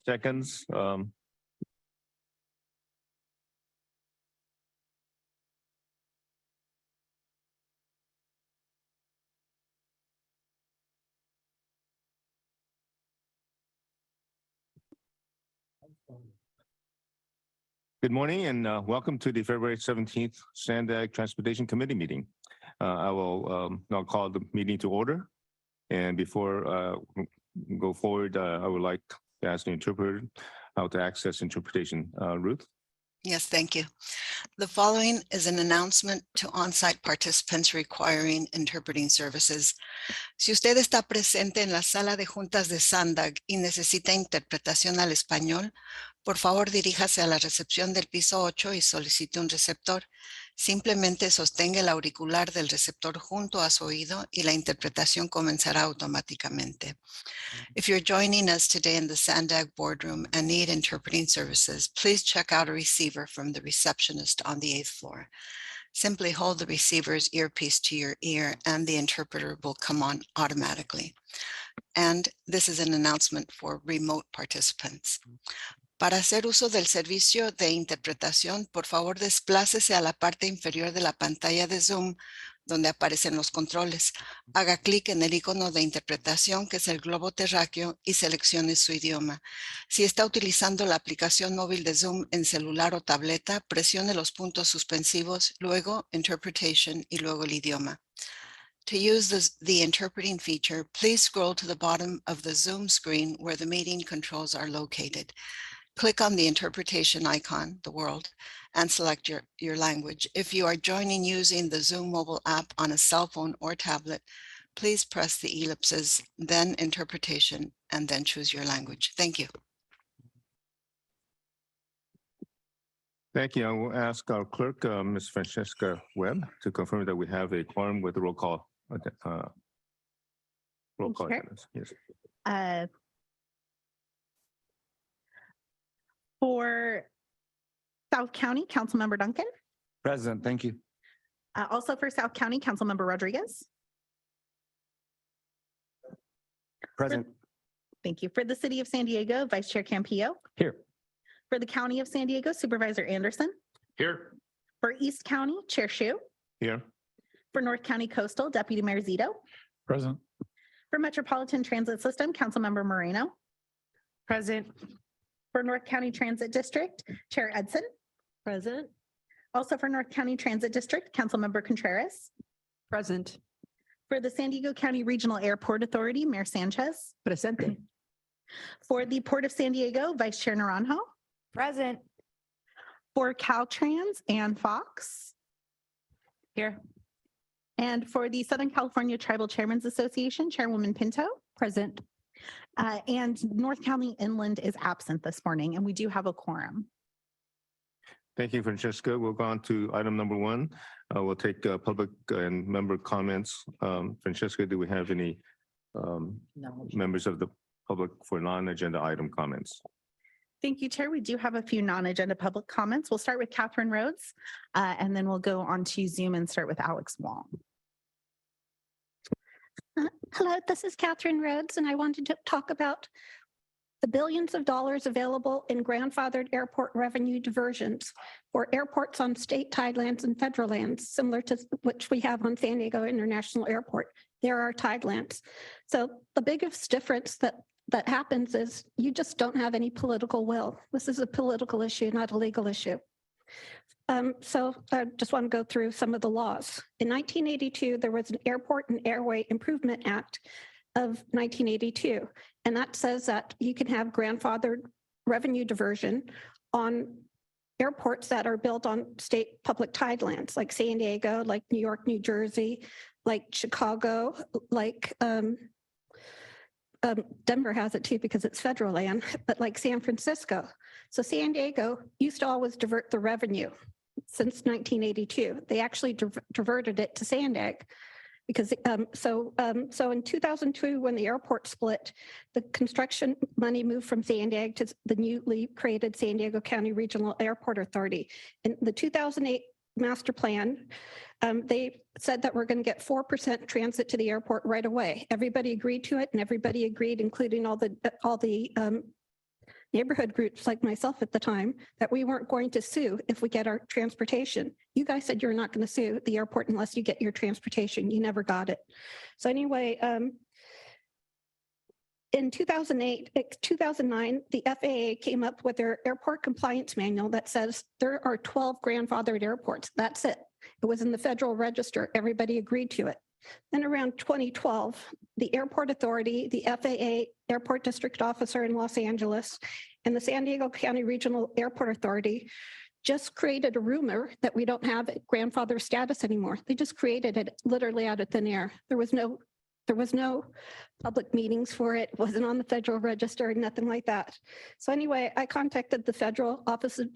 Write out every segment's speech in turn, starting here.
seconds. Good morning and welcome to the February 17th Sandag Transportation Committee meeting. I will now call the meeting to order. And before we go forward, I would like to ask the interpreter how to access interpretation. Ruth? Yes, thank you. The following is an announcement to on-site participants requiring interpreting services. Si usted está presente en la sala de juntas de Sandag y necesita interpretación al español, por favor diríjase a la recepción del piso 8 y solicite un receptor. Simplemente sostenga el auricular del receptor junto a su oído y la interpretación comenzará automáticamente. If you're joining us today in the Sandag boardroom and need interpreting services, please check out a receiver from the receptionist on the 8th floor. Simply hold the receiver's earpiece to your ear and the interpreter will come on automatically. And this is an announcement for remote participants. Para hacer uso del servicio de interpretación, por favor desplácese a la parte inferior de la pantalla de Zoom donde aparecen los controles. Haga clic en el icono de interpretación, que es el globo terráqueo, y seleccione su idioma. Si está utilizando la aplicación móvil de Zoom en celular o tableta, presione los puntos suspensivos, luego Interpretation y luego el idioma. To use the interpreting feature, please scroll to the bottom of the Zoom screen where the meeting controls are located. Click on the interpretation icon, the world, and select your language. If you are joining using the Zoom mobile app on a cell phone or tablet, please press the ellipses, then interpretation, and then choose your language. Thank you. Thank you. I will ask our clerk, Ms. Francesca Webb, to confirm that we have a quorum with roll call. Attendance. Yes. For South County, Councilmember Duncan. Present, thank you. Also for South County, Councilmember Rodriguez. Present. Thank you. For the City of San Diego, Vice Chair Campillo. Here. For the County of San Diego, Supervisor Anderson. Here. For East County, Chair Shu. Here. For North County Coastal, Deputy Mayor Zito. Present. For Metropolitan Transit System, Councilmember Moreno. Present. For North County Transit District, Chair Edson. Present. Also for North County Transit District, Councilmember Contreras. Present. For the San Diego County Regional Airport Authority, Mayor Sanchez. Presente. For the Port of San Diego, Vice Chair Naranjo. Present. For Caltrans, Ann Fox. Here. And for the Southern California Tribal Chairmen's Association, Chairwoman Pinto. Present. And North County Inland is absent this morning, and we do have a quorum. Thank you, Francesca. We'll go on to item number 1. We'll take public and member comments. Francesca, do we have any members of the public for non-agenda item comments? Thank you, Chair. We do have a few non-agenda public comments. We'll start with Catherine Rhodes, and then we'll go on to Zoom and start with Alex Wong. Hello, this is Catherine Rhodes, and I wanted to talk about the billions of dollars available in grandfathered airport revenue diversions for airports on state tidelands and federal lands, similar to which we have on San Diego International Airport. There are tidelands. So the biggest difference that happens is you just don't have any political will. This is a political issue, not a legal issue. So I just want to go through some of the laws. In 1982, there was an Airport and Airway Improvement Act of 1982, and that says that you can have grandfathered revenue diversion on airports that are built on state public tidelands, like San Diego, like New York, New Jersey, like Chicago, like Denver has it too because it's federal land, but like San Francisco. So San Diego used to always divert the revenue since 1982. They actually diverted it to Sandag because so in 2002, when the airport split, the construction money moved from Sandag to the newly created San Diego County Regional Airport Authority. In the 2008 master plan, they said that we're going to get 4% transit to the airport right away. Everybody agreed to it, and everybody agreed, including all the neighborhood groups like myself at the time that we weren't going to sue if we get our transportation. You guys said you're not going to sue the airport unless you get your transportation. You never got it. So anyway, in 2009, the FAA came up with their airport compliance manual that says there are 12 grandfathered airports. That's it. It was in the Federal Register. Everybody agreed to it. Then around 2012, the Airport Authority, the FAA Airport District Officer in Los Angeles, and the San Diego County Regional Airport Authority just created a rumor that we don't have grandfather status anymore. They just created it literally out of thin air. There was no public meetings for it. It wasn't on the Federal Register, nothing like that. So anyway, I contacted the Federal Office of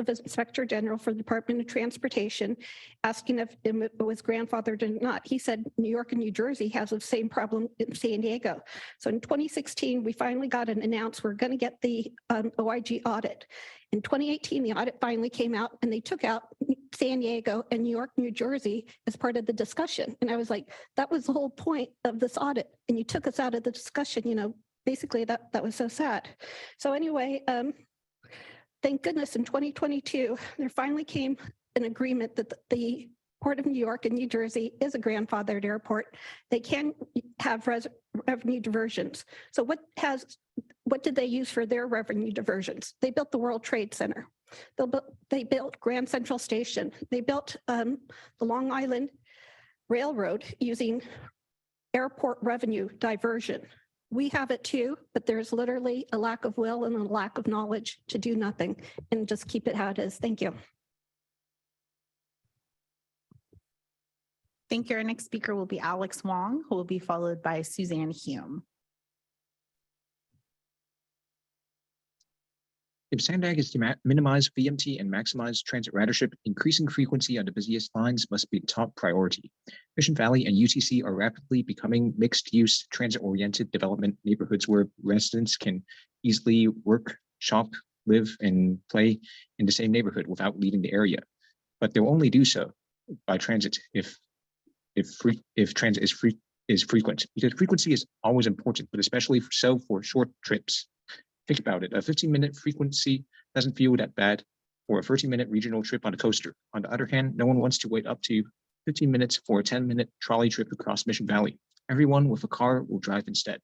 Inspector General for the Department of Transportation, asking if it was grandfathered or not. He said New York and New Jersey has the same problem in San Diego. So in 2016, we finally got an announce we're going to get the OIG audit. In 2018, the audit finally came out and they took out San Diego and New York, New Jersey as part of the discussion. And I was like, that was the whole point of this audit. And you took us out of the discussion, you know, basically that was so sad. So anyway, thank goodness in 2022, there finally came an agreement that the Port of New York and New Jersey is a grandfathered airport. They can have revenue diversions. So what did they use for their revenue diversions? They built the World Trade Center. They built Grand Central Station. They built the Long Island Railroad using airport revenue diversion. We have it too, but there's literally a lack of will and a lack of knowledge to do nothing and just keep it how it is. Thank you. Thank you. Our next speaker will be Alex Wong, who will be followed by Suzanne Hume. If Sandag is to minimize VMT and maximize transit ridership, increasing frequency on the busiest lines must be the top priority. Mission Valley and UTC are rapidly becoming mixed-use, transit-oriented development neighborhoods where residents can easily work, shop, live, and play in the same neighborhood without leaving the area. But they'll only do so by transit if transit is frequent, because frequency is always important, but especially so for short trips. Think about it. A 15-minute frequency doesn't feel that bad for a 30-minute regional trip on a coaster. On the other hand, no one wants to wait up to 15 minutes for a 10-minute trolley trip across Mission Valley. Everyone with a car will drive instead.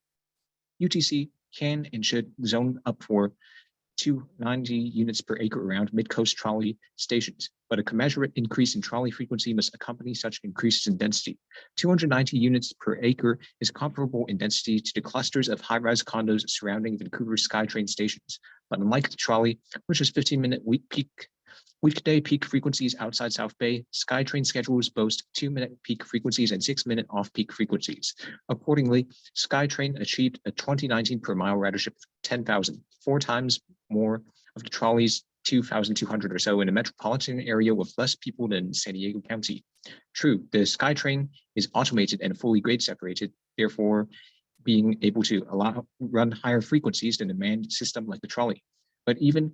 UTC can and should zone up for 290 units per acre around mid-coast trolley stations, but a commensurate increase in trolley frequency must accompany such increases in density. 290 units per acre is comparable in density to the clusters of high-rise condos surrounding Vancouver's SkyTrain stations. But unlike the trolley, which is 15-minute weekday peak frequencies outside South Bay, SkyTrain schedules boast 2-minute peak frequencies and 6-minute off-peak frequencies. Accordingly, SkyTrain achieved a 2019 per mile ridership of 10,000, 4 times more of the trolley's 2,200 or so in a metropolitan area with less people than San Diego County. True, the SkyTrain is automated and fully grade separated, therefore being able to run higher frequencies than a manned system like the trolley. But even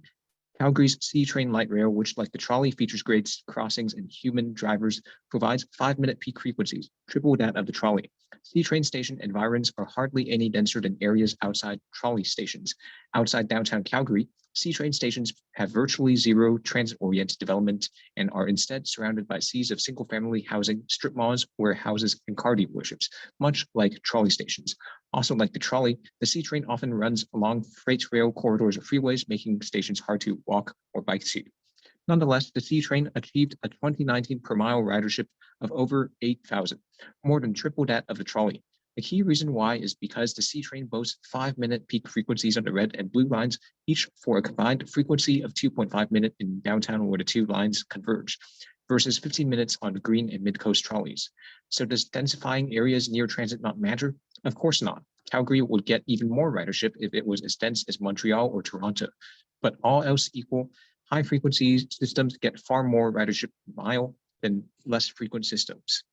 Calgary's C-Train light rail, which like the trolley features grades, crossings, and human drivers, provides 5-minute peak frequencies, triple that of the trolley. C-Train station environs are hardly any denser than areas outside trolley stations. Outside downtown Calgary, C-Train stations have virtually zero transit-oriented development and are instead surrounded by seas of single-family housing, strip malls, warehouses, and car dealerships, much like trolley stations. Also like the trolley, the C-Train often runs along freight rail corridors or freeways, making stations hard to walk or bike to. Nonetheless, the C-Train achieved a 2019 per mile ridership of over 8,000, more than triple that of the trolley. The key reason why is because the C-Train boasts 5-minute peak frequencies on the red and blue lines, each for a combined frequency of 2.5 minutes in downtown where the two lines converge, versus 15 minutes on the green and mid-coast trolleys. So does densifying areas near transit not matter? Of course not. Calgary would get even more ridership if it was as dense as Montreal or Toronto. But all else equal, high-frequency systems get far more ridership per mile than less frequent systems.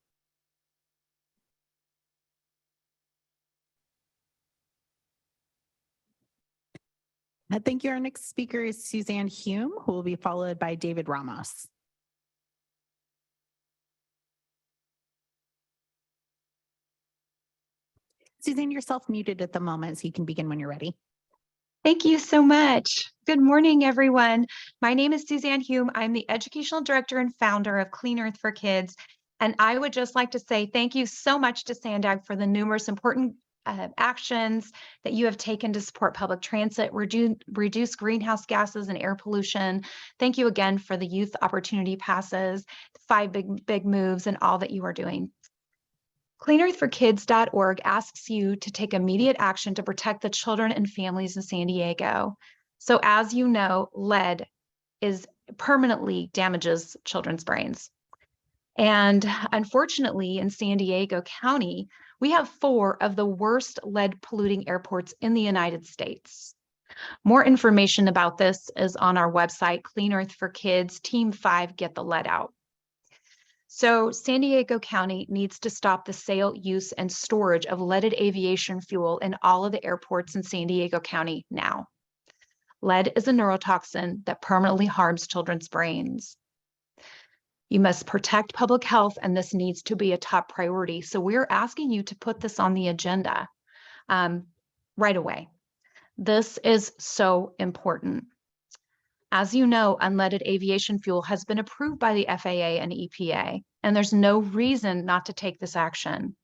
Thank you. Our next speaker is Suzanne Hume, who will be followed by David Ramos. Suzanne, you're self-muted at the moment, so you can begin when you're ready. Thank you so much. Good morning, everyone. My name is Suzanne Hume. I'm the Educational Director and founder of Clean Earth for Kids. And I would just like to say thank you so much to Sandag for the numerous important actions that you have taken to support public transit, reduce greenhouse gases and air pollution. Thank you again for the youth opportunity passes, 5 big moves, and all that you are doing. CleanEarthForKids.org asks you to take immediate action to protect the children and families in San Diego. So as you know, lead permanently damages children's brains. And unfortunately, in San Diego County, we have 4 of the worst lead polluting airports in the United States. More information about this is on our website, Clean Earth for Kids, Team 5, Get the Lead Out. So San Diego County needs to stop the sale, use, and storage of leaded aviation fuel in all of the airports in San Diego County now. Lead is a neurotoxin that permanently harms children's brains. You must protect public health, and this needs to be a top priority. So we're asking you to put this on the agenda right away. This is so important. As you know, unleaded aviation fuel has been approved by the FAA and EPA, and there's no reason not to take this action.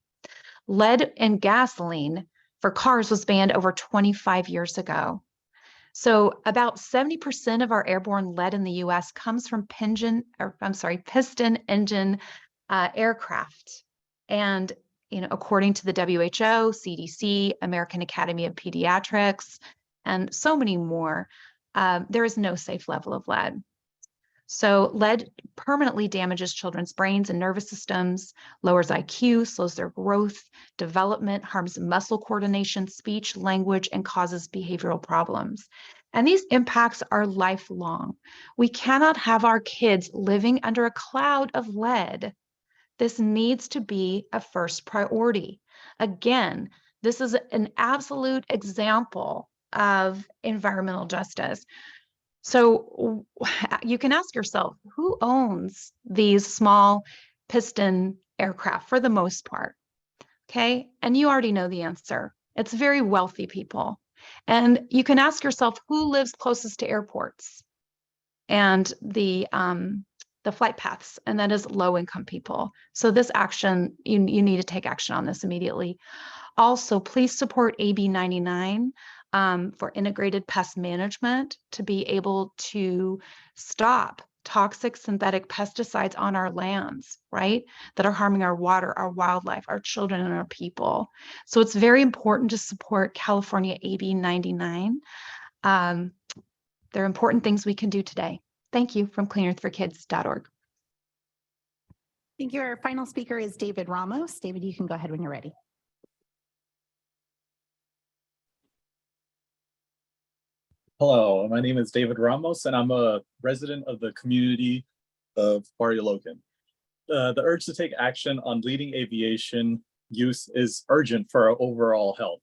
Lead in gasoline for cars was banned over 25 years ago. So about 70% of our airborne lead in the US comes from piston engine aircraft. And according to the WHO, CDC, American Academy of Pediatrics, and so many more, there is no safe level of lead. So lead permanently damages children's brains and nervous systems, lowers IQ, slows their growth, development, harms muscle coordination, speech, language, and causes behavioral problems. And these impacts are lifelong. We cannot have our kids living under a cloud of lead. This needs to be a first priority. Again, this is an absolute example of environmental justice. So you can ask yourself, who owns these small piston aircraft for the most part? Okay, and you already know the answer. It's very wealthy people. And you can ask yourself, who lives closest to airports and the flight paths, and that is low-income people. So this action, you need to take action on this immediately. Also, please support AB 99 for integrated pest management to be able to stop toxic synthetic pesticides on our lands, right? That are harming our water, our wildlife, our children, and our people. So it's very important to support California AB 99. There are important things we can do today. Thank you from cleanearthforkids.org. Thank you. Our final speaker is David Ramos. David, you can go ahead when you're ready. Hello, my name is David Ramos, and I'm a resident of the community of Barrio Logan. The urge to take action on leading aviation use is urgent for our overall health.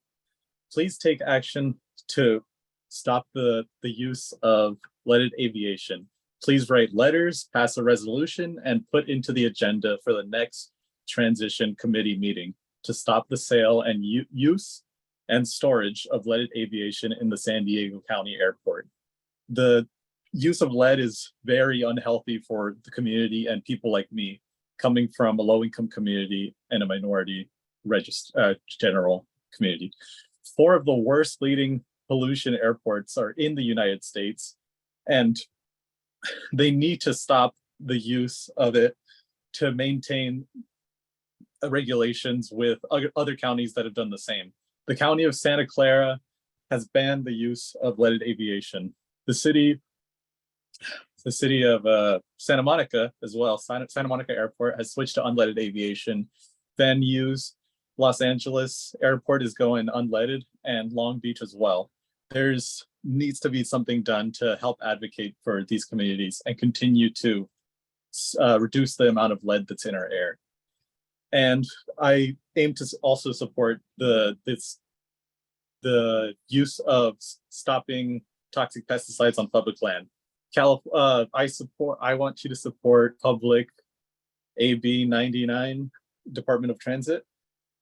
Please take action to stop the use of leaded aviation. Please write letters, pass a resolution, and put into the agenda for the next transition committee meeting to stop the sale and use and storage of leaded aviation in the San Diego County Airport. The use of lead is very unhealthy for the community and people like me, coming from a low-income community and a minority general community. 4 of the worst leading pollution airports are in the United States, and they need to stop the use of it to maintain regulations with other counties that have done the same. The County of Santa Clara has banned the use of leaded aviation. The city of Santa Monica as well, Santa Monica Airport has switched to unleaded aviation venues. Los Angeles Airport is going unleaded, and Long Beach as well. There's needs to be something done to help advocate for these communities and continue to reduce the amount of lead that's in our air. And I aim to also support the use of stopping toxic pesticides on public land. I want you to support public AB 99, Department of Transit,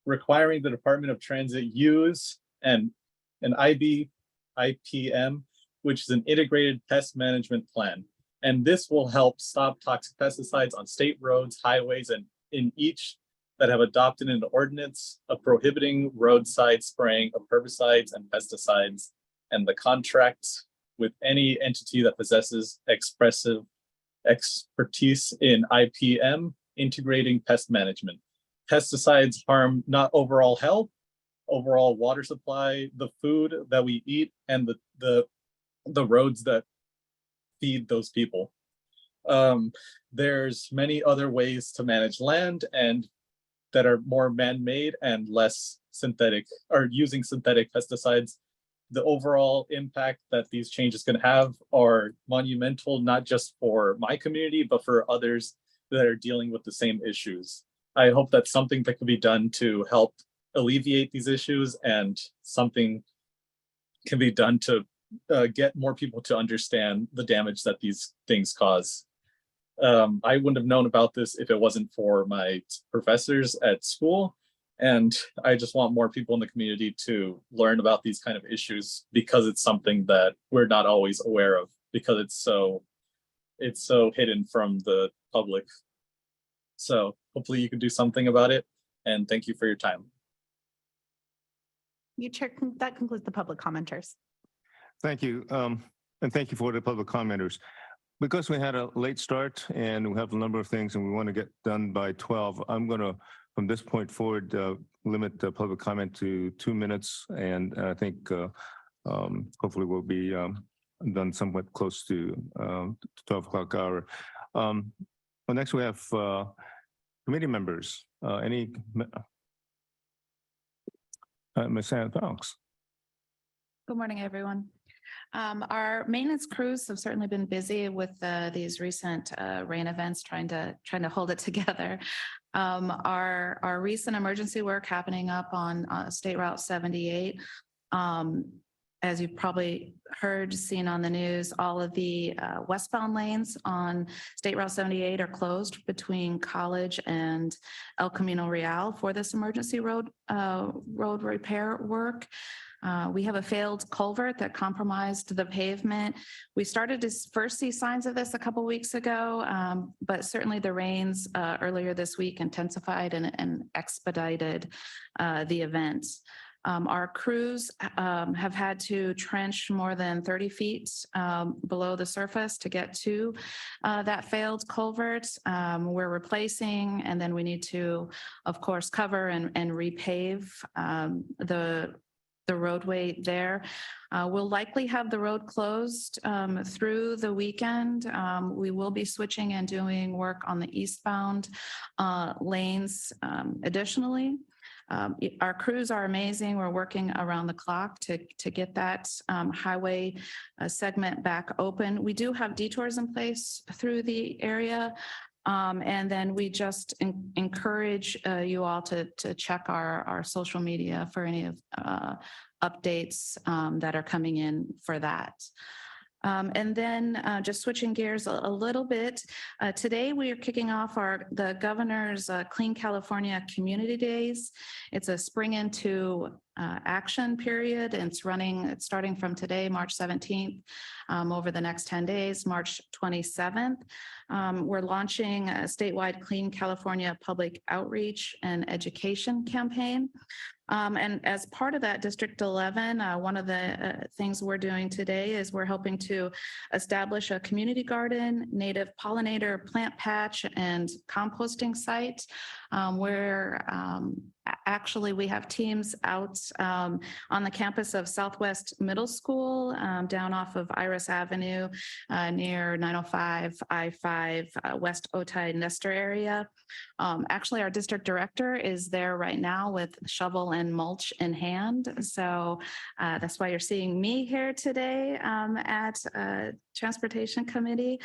requiring the Department of Transit use an IB IPM, which is an integrated pest management plan. And this will help stop toxic pesticides on state roads, highways, and in each that have adopted an ordinance of prohibiting roadside spraying of herbicides and pesticides, and the contracts with any entity that possesses expertise in IPM, integrating pest management. Pesticides harm not overall health, overall water supply, the food that we eat, and the roads that feed those people. There's many other ways to manage land and that are more man-made and less synthetic, or using synthetic pesticides. The overall impact that these changes can have are monumental, not just for my community, but for others that are dealing with the same issues. I hope that's something that can be done to help alleviate these issues, and something can be done to get more people to understand the damage that these things cause. I wouldn't have known about this if it wasn't for my professors at school. And I just want more people in the community to learn about these kind of issues, because it's something that we're not always aware of, because it's so hidden from the public. So hopefully you can do something about it. And thank you for your time. You Chair, that concludes the public commenters. Thank you. And thank you for the public commenters. Because we had a late start and we have a number of things and we want to get done by 12, I'm going to, from this point forward, limit the public comment to 2 minutes. And I think hopefully we'll be done somewhat close to 12 o'clock hour. Well, next we have committee members. Ms. Fox. Good morning, everyone. Our maintenance crews have certainly been busy with these recent rain events, trying to hold it together. Our recent emergency work happening up on State Route 78. As you've probably heard, seen on the news, all of the westbound lanes on State Route 78 are closed between College and El Camino Real for this emergency road repair work. We have a failed culvert that compromised the pavement. We started to first see signs of this a couple weeks ago, but certainly the rains earlier this week intensified and expedited the events. Our crews have had to trench more than 30 feet below the surface to get to that failed culvert. We're replacing, and then we need to, of course, cover and repave the roadway there. We'll likely have the road closed through the weekend. We will be switching and doing work on the eastbound lanes additionally. Our crews are amazing. We're working around the clock to get that highway segment back open. We do have detours in place through the area. And then we just encourage you all to check our social media for any of updates that are coming in for that. And then just switching gears a little bit, today we are kicking off the governor's Clean California Community Days. It's a spring into action period. And it's starting from today, March 17th, over the next 10 days, March 27th. We're launching a statewide Clean California public outreach and education campaign. And as part of that, District 11, one of the things we're doing today is we're helping to establish a community garden, native pollinator plant patch, and composting site where actually we have teams out on the campus of Southwest Middle School down off of Iris Avenue near 905 I-5 West Otay Nestor area. Actually, our district director is there right now with shovel and mulch in hand. So that's why you're seeing me here today at Transportation Committee.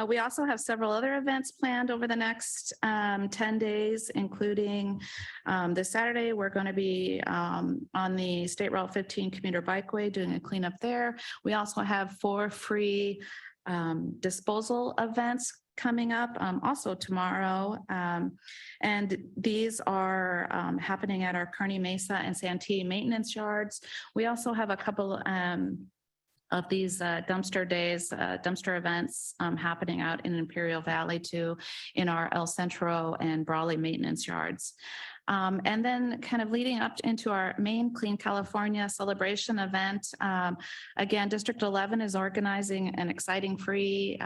We also have several other events planned over the next 10 days, including this Saturday, we're going to be on the State Route 15 commuter bikeway doing a cleanup there. We also have 4 free disposal events coming up, also tomorrow. And these are happening at our Kearney Mesa and Santee maintenance yards. We also have a couple of these dumpster days, dumpster events happening out in Imperial Valley too, in our El Centro and Brawley maintenance yards. And then kind of leading up into our main Clean California celebration event. Again, District 11 is organizing an exciting free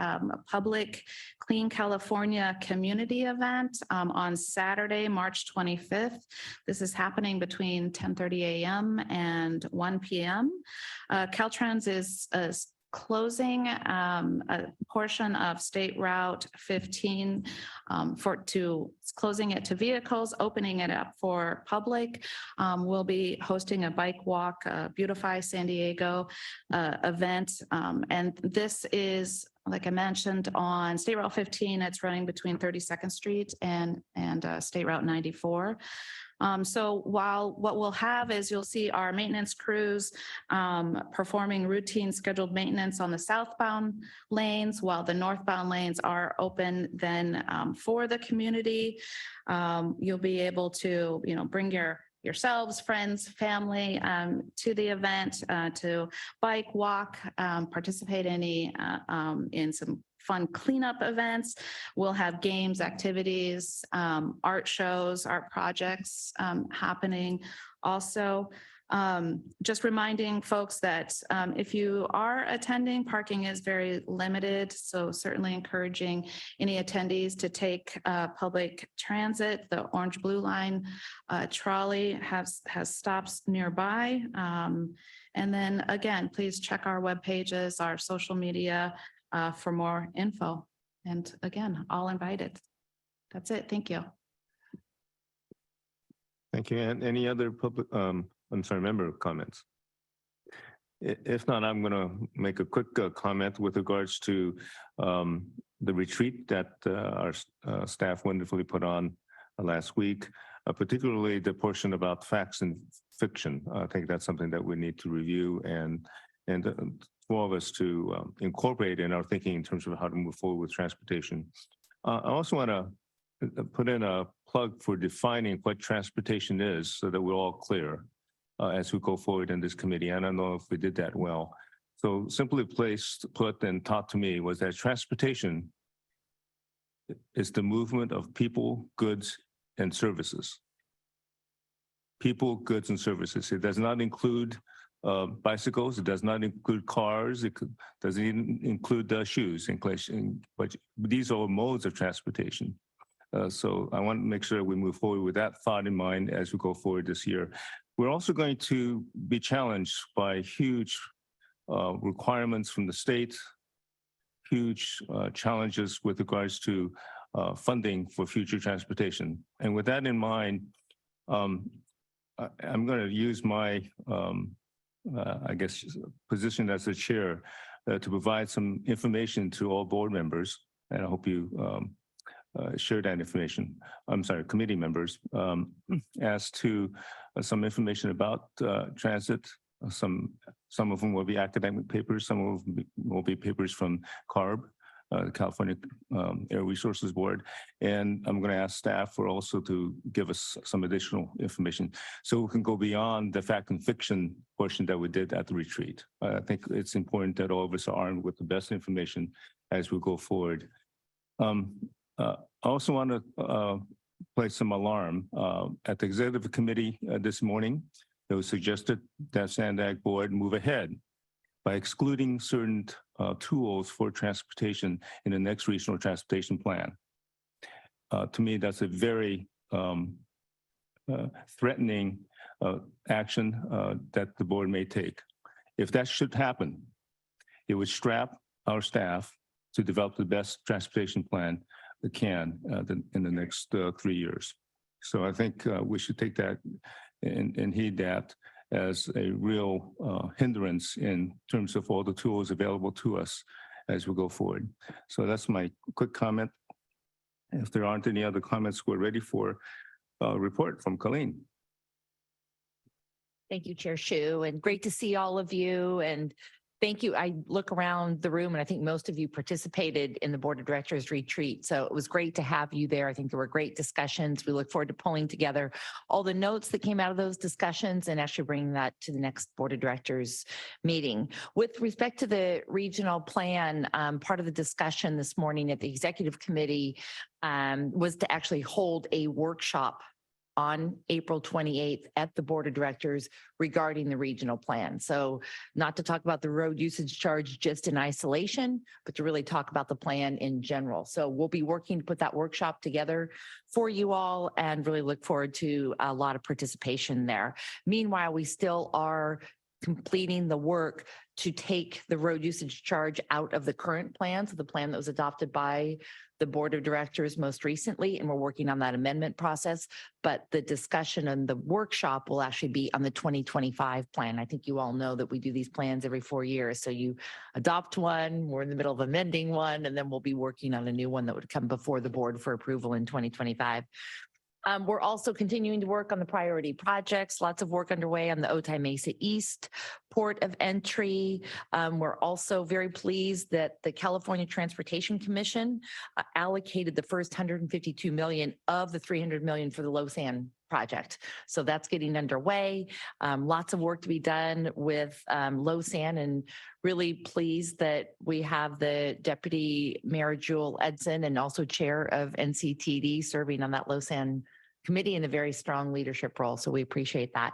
public Clean California community event on Saturday, March 25th. This is happening between 10:30 a.m. and 1 p.m. Caltrans is closing a portion of State Route 15 closing it to vehicles, opening it up for public. We'll be hosting a bike walk, Beautify San Diego event. And this is, like I mentioned, on State Route 15, it's running between 32nd Street and State Route 94. So while what we'll have is you'll see our maintenance crews performing routine scheduled maintenance on the southbound lanes, while the northbound lanes are open then for the community. You'll be able to, bring yourselves, friends, family to the event to bike, walk, participate in some fun cleanup events. We'll have games, activities, art shows, art projects happening also. Just reminding folks that if you are attending, parking is very limited. So certainly encouraging any attendees to take public transit. The Orange Blue Line trolley has stops nearby. And then again, please check our web pages, our social media for more info. And again, all invited. That's it. Thank you. Thank you. And any other public, member comments? If not, I'm going to make a quick comment with regards to the retreat that our staff wonderfully put on last week, particularly the portion about facts and fiction. I think that's something that we need to review and for all of us to incorporate in our thinking in terms of how to move forward with transportation. I also want to put in a plug for defining what transportation is so that we're all clear as we go forward in this committee. I don't know if we did that well. So simply put and taught to me was that transportation is the movement of people, goods, and services. People, goods, and services. It does not include bicycles. It does not include cars. It doesn't even include shoes, but these are modes of transportation. So I want to make sure we move forward with that thought in mind as we go forward this year. We're also going to be challenged by huge requirements from the state, huge challenges with regards to funding for future transportation. And with that in mind, I'm going to use my position as a chair to provide some information to all board members, and I hope you share that information. Committee members, as to some information about transit. Some of them will be academic papers. Some of them will be papers from CARB, the California Air Resources Board. And I'm going to ask staff for also to give us some additional information so we can go beyond the fact and fiction portion that we did at the retreat. I think it's important that all of us are armed with the best information as we go forward. I also want to place some alarm. At the executive committee this morning, it was suggested that Sandag board move ahead by excluding certain tools for transportation in the next regional transportation plan. To me, that's a very threatening action that the board may take. If that should happen, it would strap our staff to develop the best transportation plan they can in the next 3 years. So I think we should take that and heed that as a real hindrance in terms of all the tools available to us as we go forward. So that's my quick comment. If there aren't any other comments, we're ready for a report from Colleen. Thank you, Chair Shu, and great to see all of you. And Thank you. I look around the room and I think most of you participated in the Board of Directors retreat. So it was great to have you there. I think there were great discussions. We look forward to pulling together all the notes that came out of those discussions and actually bringing that to the next Board of Directors meeting. With respect to the regional plan, part of the discussion this morning at the Executive Committee was to actually hold a workshop on April 28th at the Board of Directors regarding the regional plan. So not to talk about the road usage charge just in isolation, but to really talk about the plan in general. So we'll be working to put that workshop together for you all and really look forward to a lot of participation there. Meanwhile, we still are completing the work to take the road usage charge out of the current plan, so the plan that was adopted by the Board of Directors most recently, and we're working on that amendment process. But the discussion and the workshop will actually be on the 2025 plan. I think you all know that we do these plans every 4 years. So you adopt one, we're in the middle of amending one, and then we'll be working on a new one that would come before the board for approval in 2025. We're also continuing to work on the priority projects, lots of work underway on the Otay Mesa East port of entry. We're also very pleased that the California Transportation Commission allocated the first 152 million of the 300 million for the Losan project. So that's getting underway. Lots of work to be done with Losan, and really pleased that we have the Deputy Mayor Jewel Edson and also Chair of NCTD serving on that Losan committee in a very strong leadership role. So we appreciate that.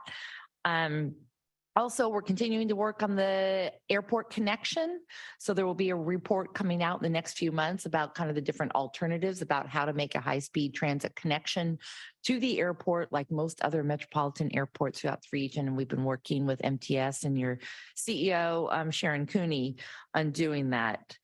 Also, we're continuing to work on the airport connection. So there will be a report coming out in the next few months about kind of the different alternatives about how to make a high-speed transit connection to the airport, like most other metropolitan airports throughout the region. And we've been working with MTS and your CEO, Sharon Cooney, on doing that.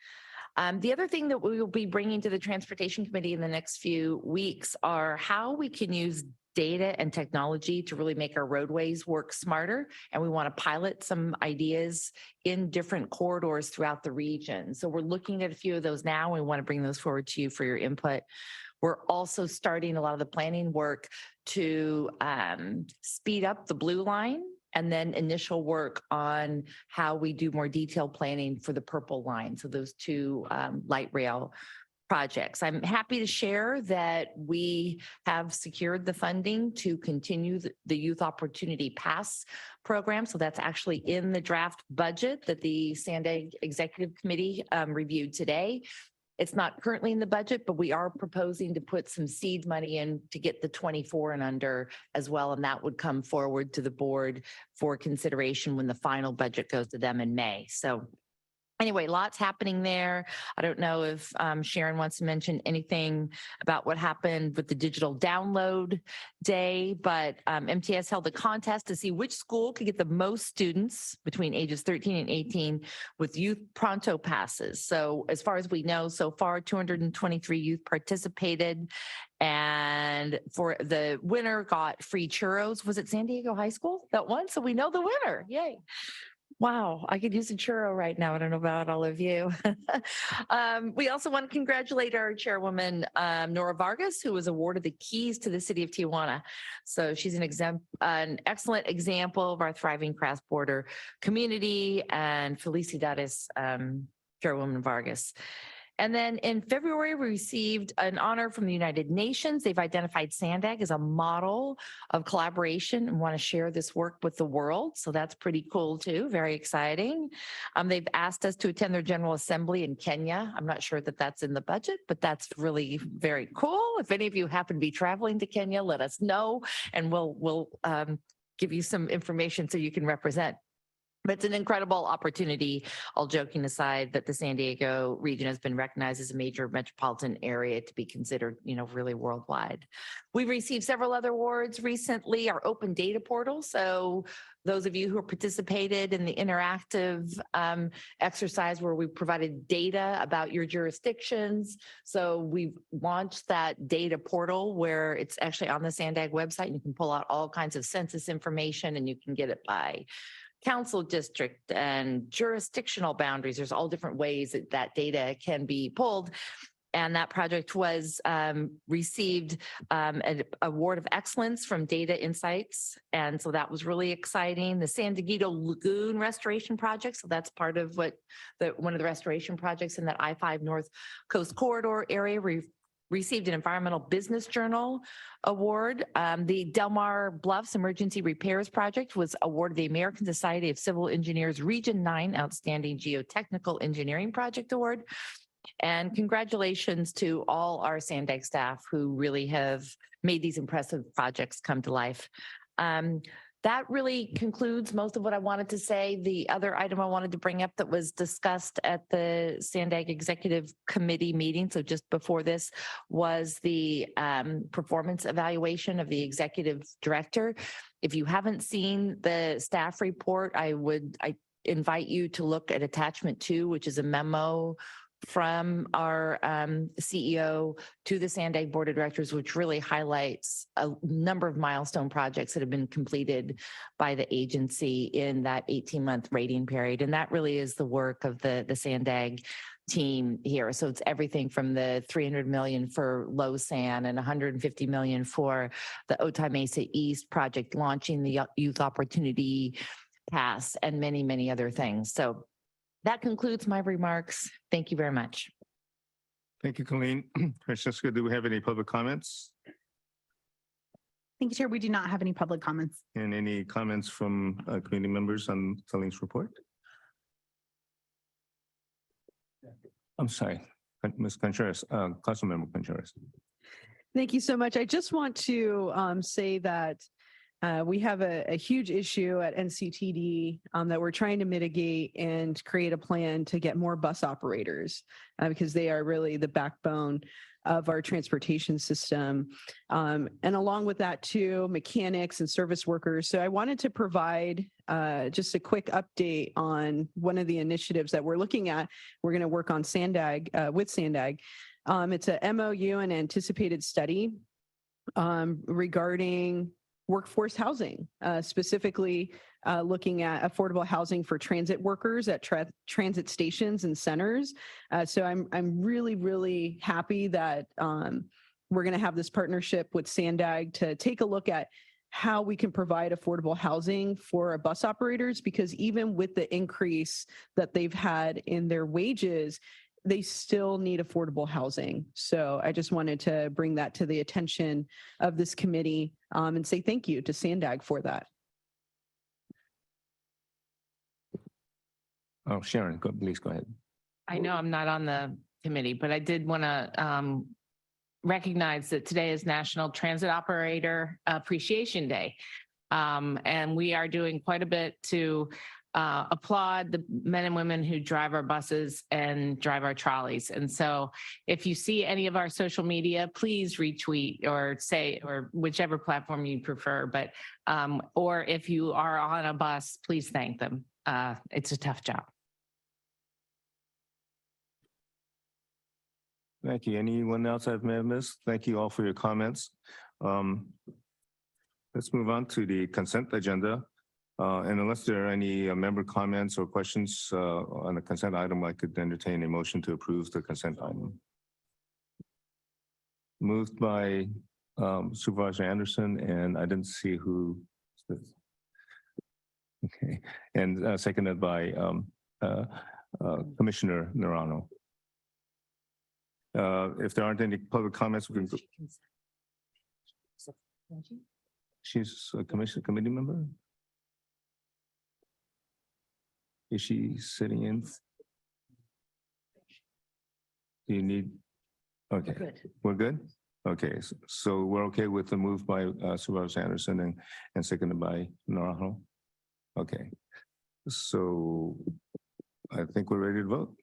The other thing that we will be bringing to the Transportation Committee in the next few weeks are how we can use data and technology to really make our roadways work smarter. And we want to pilot some ideas in different corridors throughout the region. So we're looking at a few of those now. We want to bring those forward to you for your input. We're also starting a lot of the planning work to speed up the Blue Line, and then initial work on how we do more detailed planning for the Purple Line. So those two light rail projects. I'm happy to share that we have secured the funding to continue the Youth Opportunity Pass program. So that's actually in the draft budget that the Sandag Executive Committee reviewed today. It's not currently in the budget, but we are proposing to put some seed money in to get the 24 and under as well. And that would come forward to the board for consideration when the final budget goes to them in May. So anyway, lots happening there. I don't know if Sharon wants to mention anything about what happened with the digital download day, but MTS held a contest to see which school could get the most students between ages 13 and 18 with youth pronto passes. So as far as we know, so far 223 youth participated, and for the winner got free churros. Was it San Diego High School that won? So we know the winner. Yay. Wow, I could use a churro right now. I don't know about all of you. We also want to congratulate our chairwoman, Nora Vargas, who was awarded the keys to the city of Tijuana. So she's an excellent example of our thriving cross-border community, and felicidades, Chairwoman Vargas. And then in February, we received an honor from the United Nations. They've identified Sandag as a model of collaboration and want to share this work with the world. So that's pretty cool too, very exciting. They've asked us to attend their General Assembly in Kenya. I'm not sure that that's in the budget, but that's really very cool. If any of you happen to be traveling to Kenya, let us know and we'll give you some information so you can represent. But it's an incredible opportunity, all joking aside, that the San Diego region has been recognized as a major metropolitan area to be considered, really worldwide. We've received several other awards recently, our open data portal. So those of you who participated in the interactive exercise where we provided data about your jurisdictions. So we've launched that data portal where it's actually on the Sandag website, and you can pull out all kinds of census information, and you can get it by council district and jurisdictional boundaries. There's all different ways that data can be pulled. And that project was received an award of excellence from Data Insights. And so that was really exciting. The San Diego Lagoon Restoration Project. So that's part of what one of the restoration projects in that I-5 North Coast Corridor area received an Environmental Business Journal award. The Del Mar Bluffs Emergency Repairs Project was awarded the American Society of Civil Engineers Region 9 Outstanding Geotechnical Engineering Project Award. And congratulations to all our Sandag staff who really have made these impressive projects come to life. That really concludes most of what I wanted to say. The other item I wanted to bring up that was discussed at the Sandag Executive Committee meeting, so just before this, was the performance evaluation of the executive director. If you haven't seen the staff report, I invite you to look at attachment 2, which is a memo from our CEO to the Sandag Board of Directors, which really highlights a number of milestone projects that have been completed by the agency in that 18-month rating period. And that really is the work of the Sandag team here. So it's everything from the $300 million for LoSAN and $150 million for the Otay Mesa East project, launching the Youth Opportunity Pass, and many, many other things. So that concludes my remarks. Thank you very much. Thank you, Colleen. Francesca, do we have any public comments Thank you, Chair. We do not have any public comments. and any comments from community members on Colleen's report? I'm sorry, Ms. Contreras, Councilmember Contreras. Thank you so much. I just want to say that we have a huge issue at NCTD that we're trying to mitigate and create a plan to get more bus operators because they are really the backbone of our transportation system. And along with that too, mechanics and service workers. So I wanted to provide just a quick update on one of the initiatives that we're looking at. We're going to work on Sandag with Sandag. It's a MOU and anticipated study regarding workforce housing, specifically looking at affordable housing for transit workers at transit stations and centers. So I'm really, really happy that we're going to have this partnership with Sandag to take a look at how we can provide affordable housing for our bus operators, because even with the increase that they've had in their wages, they still need affordable housing. So I just wanted to bring that to the attention of this committee and say thank you to Sandag for that. Oh, Sharon, please go ahead. I know I'm not on the committee, but I did want to recognize that today is National Transit Operator Appreciation Day. And we are doing quite a bit to applaud the men and women who drive our buses and drive our trolleys. And so if you see any of our social media, please retweet or say, or whichever platform you prefer, but or if you are on a bus, please thank them. It's a tough job. Thank you. Anyone else I may have missed? Thank you all for your comments. Let's move on to the consent agenda. And unless there are any member comments or questions on the consent item, I could entertain a motion to approve the consent item. Moved by Supervisor Anderson, and I didn't see who. Okay, and seconded by Commissioner Naranjo. If there aren't any public comments, we can. She's a committee member? Is she sitting in? Do you need? Okay, we're good? Okay, so we're okay with the move by Supervisor Anderson and seconded by Naranjo? Okay, so I think we're ready to vote.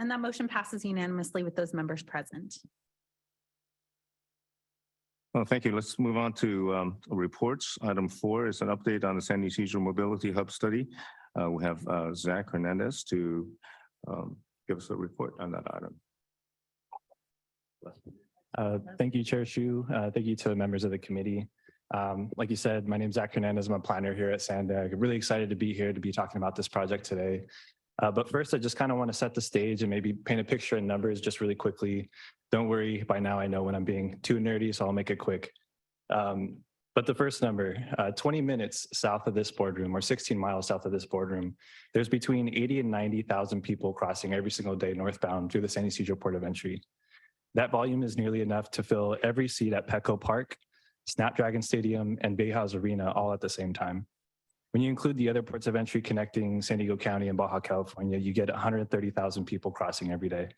And that motion passes unanimously with those members present. Well, thank you. Let's move on to reports. Item 4 is an update on the San Ysidro Mobility Hub study. We have Zach Hernandez to give us a report on that item. Thank you, Chair Shu. Thank you to the members of the committee. Like you said, my name is Zach Hernandez. I'm a planner here at Sandag. I'm really excited to be here to be talking about this project today. But first, I just kind of want to set the stage and maybe paint a picture in numbers just really quickly. Don't worry, by now I know when I'm being too nerdy, so I'll make it quick. But the first number, 20 minutes south of this boardroom or 16 miles south of this boardroom, there's between 80 and 90,000 people crossing every single day northbound through the San Ysidro Port of Entry. That volume is nearly enough to fill every seat at Petco Park, Snapdragon Stadium, and Bay House Arena all at the same time. When you include the other ports of entry connecting San Diego County and Baja California, you get 130,000 people crossing every day.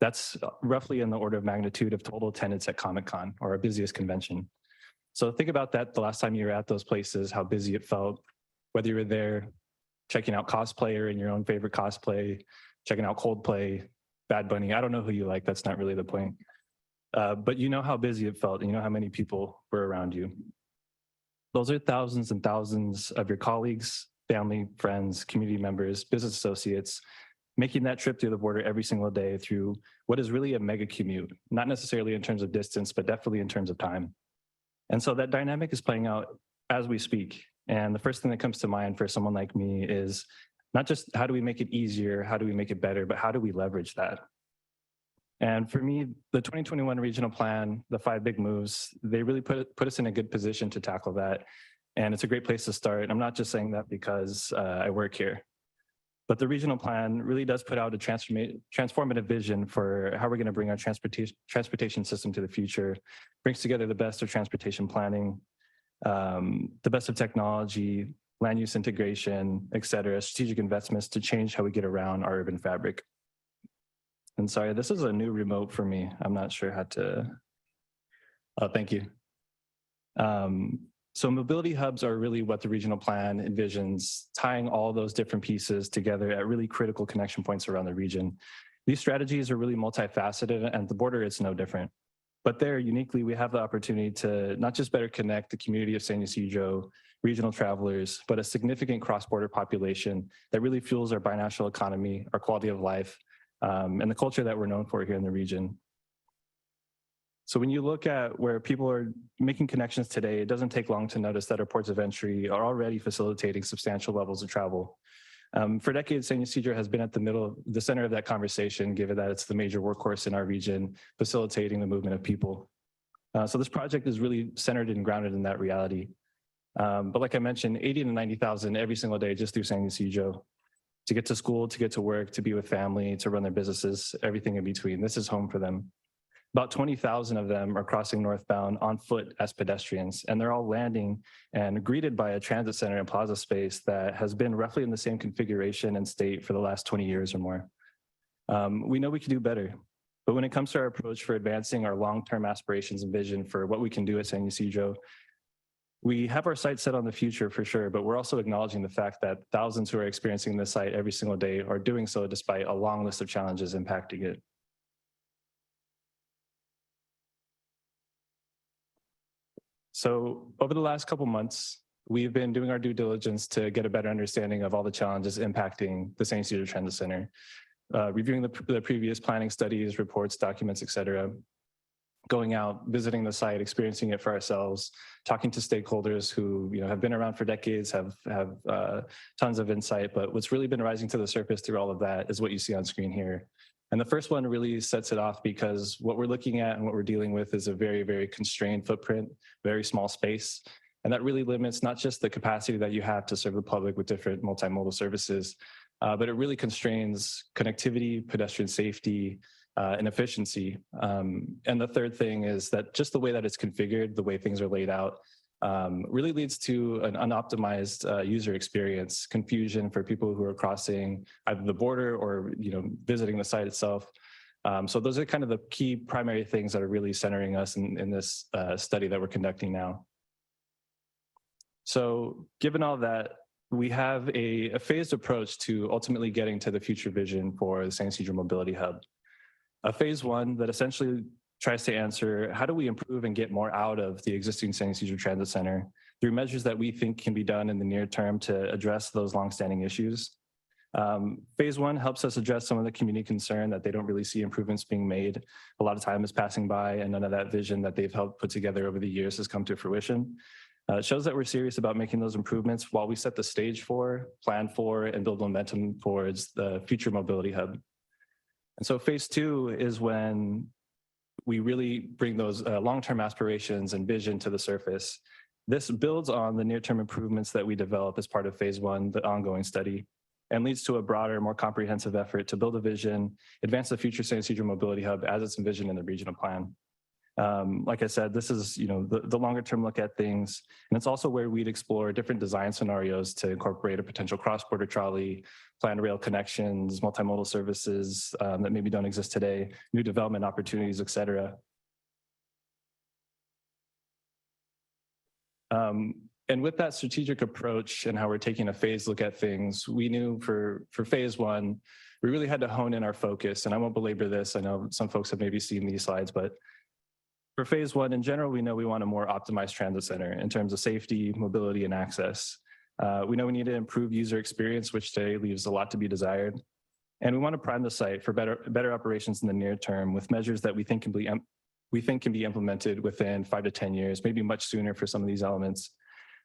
That's roughly in the order of magnitude of total attendance at Comic-Con, or our busiest convention. So think about that the last time you were at those places, how busy it felt, whether you were there checking out cosplayer in your own favorite cosplay, checking out Coldplay, Bad Bunny. I don't know who you like, that's not really the point. But you know how busy it felt, and you know how many people were around you. Those are thousands and thousands of your colleagues, family, friends, community members, business associates, making that trip through the border every single day through what is really a mega commute, not necessarily in terms of distance, but definitely in terms of time. And so that dynamic is playing out as we speak. And the first thing that comes to mind for someone like me is not just how do we make it easier, how do we make it better, but how do we leverage that? And for me, the 2021 regional plan, the 5 big moves, they really put us in a good position to tackle that. And it's a great place to start. I'm not just saying that because I work here, but the regional plan really does put out a transformative vision for how we're going to bring our transportation system to the future, brings together the best of transportation planning, the best of technology, land use integration, et cetera, strategic investments to change how we get around our urban fabric. And sorry, this is a new remote for me. I'm not sure how to, oh, thank you. So mobility hubs are really what the regional plan envisions, tying all those different pieces together at really critical connection points around the region. These strategies are really multifaceted, and the border is no different. But there, uniquely, we have the opportunity to not just better connect the community of San Ysidro, regional travelers, but a significant cross-border population that really fuels our binational economy, our quality of life, and the culture that we're known for here in the region. So when you look at where people are making connections today, it doesn't take long to notice that our ports of entry are already facilitating substantial levels of travel. For decades, San Ysidro has been at the center of that conversation, given that it's the major workhorse in our region, facilitating the movement of people. So this project is really centered and grounded in that reality. But like I mentioned, 80 to 90,000 every single day just through San Ysidro, to get to school, to get to work, to be with family, to run their businesses, everything in between. This is home for them. About 20,000 of them are crossing northbound on foot as pedestrians, and they're all landing and greeted by a transit center and plaza space that has been roughly in the same configuration and state for the last 20 years or more. We know we can do better, but when it comes to our approach for advancing our long-term aspirations and vision for what we can do at San Ysidro, we have our sights set on the future for sure, but we're also acknowledging the fact that thousands who are experiencing this site every single day are doing so despite a long list of challenges impacting it. So over the last couple months, we've been doing our due diligence to get a better understanding of all the challenges impacting the San Ysidro Transit Center, reviewing the previous planning studies, reports, documents, et cetera, going out, visiting the site, experiencing it for ourselves, talking to stakeholders who have been around for decades, have tons of insight. But what's really been rising to the surface through all of that is what you see on screen here. And the first one really sets it off because what we're looking at and what we're dealing with is a very, very constrained footprint, very small space. And that really limits not just the capacity that you have to serve the public with different multimodal services, but it really constrains connectivity, pedestrian safety, and efficiency. And the third thing is that just the way that it's configured, the way things are laid out, really leads to an unoptimized user experience, confusion for people who are crossing either the border or visiting the site itself. So those are kind of the key primary things that are really centering us in this study that we're conducting now. So given all that, we have a phased approach to ultimately getting to the future vision for the San Ysidro Mobility Hub. A phase one that essentially tries to answer how do we improve and get more out of the existing San Ysidro Transit Center through measures that we think can be done in the near term to address those longstanding issues. Phase one helps us address some of the community concern that they don't really see improvements being made. A lot of time is passing by and none of that vision that they've helped put together over the years has come to fruition. It shows that we're serious about making those improvements while we set the stage for, plan for, and build momentum towards the future mobility hub. And so phase two is when we really bring those long-term aspirations and vision to the surface. This builds on the near-term improvements that we develop as part of phase one, the ongoing study, and leads to a broader, more comprehensive effort to build a vision, advance the future San Ysidro Mobility Hub as it's envisioned in the regional plan. Like I said, this is the longer term look at things, and it's also where we'd explore different design scenarios to incorporate a potential cross-border trolley, planned rail connections, multimodal services that maybe don't exist today, new development opportunities, et cetera. And with that strategic approach and how we're taking a phased look at things, we knew for phase one, we really had to hone in our focus. And I won't belabor this. I know some folks have maybe seen these slides, but for phase one in general, we know we want a more optimized transit center in terms of safety, mobility, and access. We know we need to improve user experience, which today leaves a lot to be desired. And we want to prime the site for better operations in the near term with measures that we think can be implemented within 5 to 10 years, maybe much sooner for some of these elements.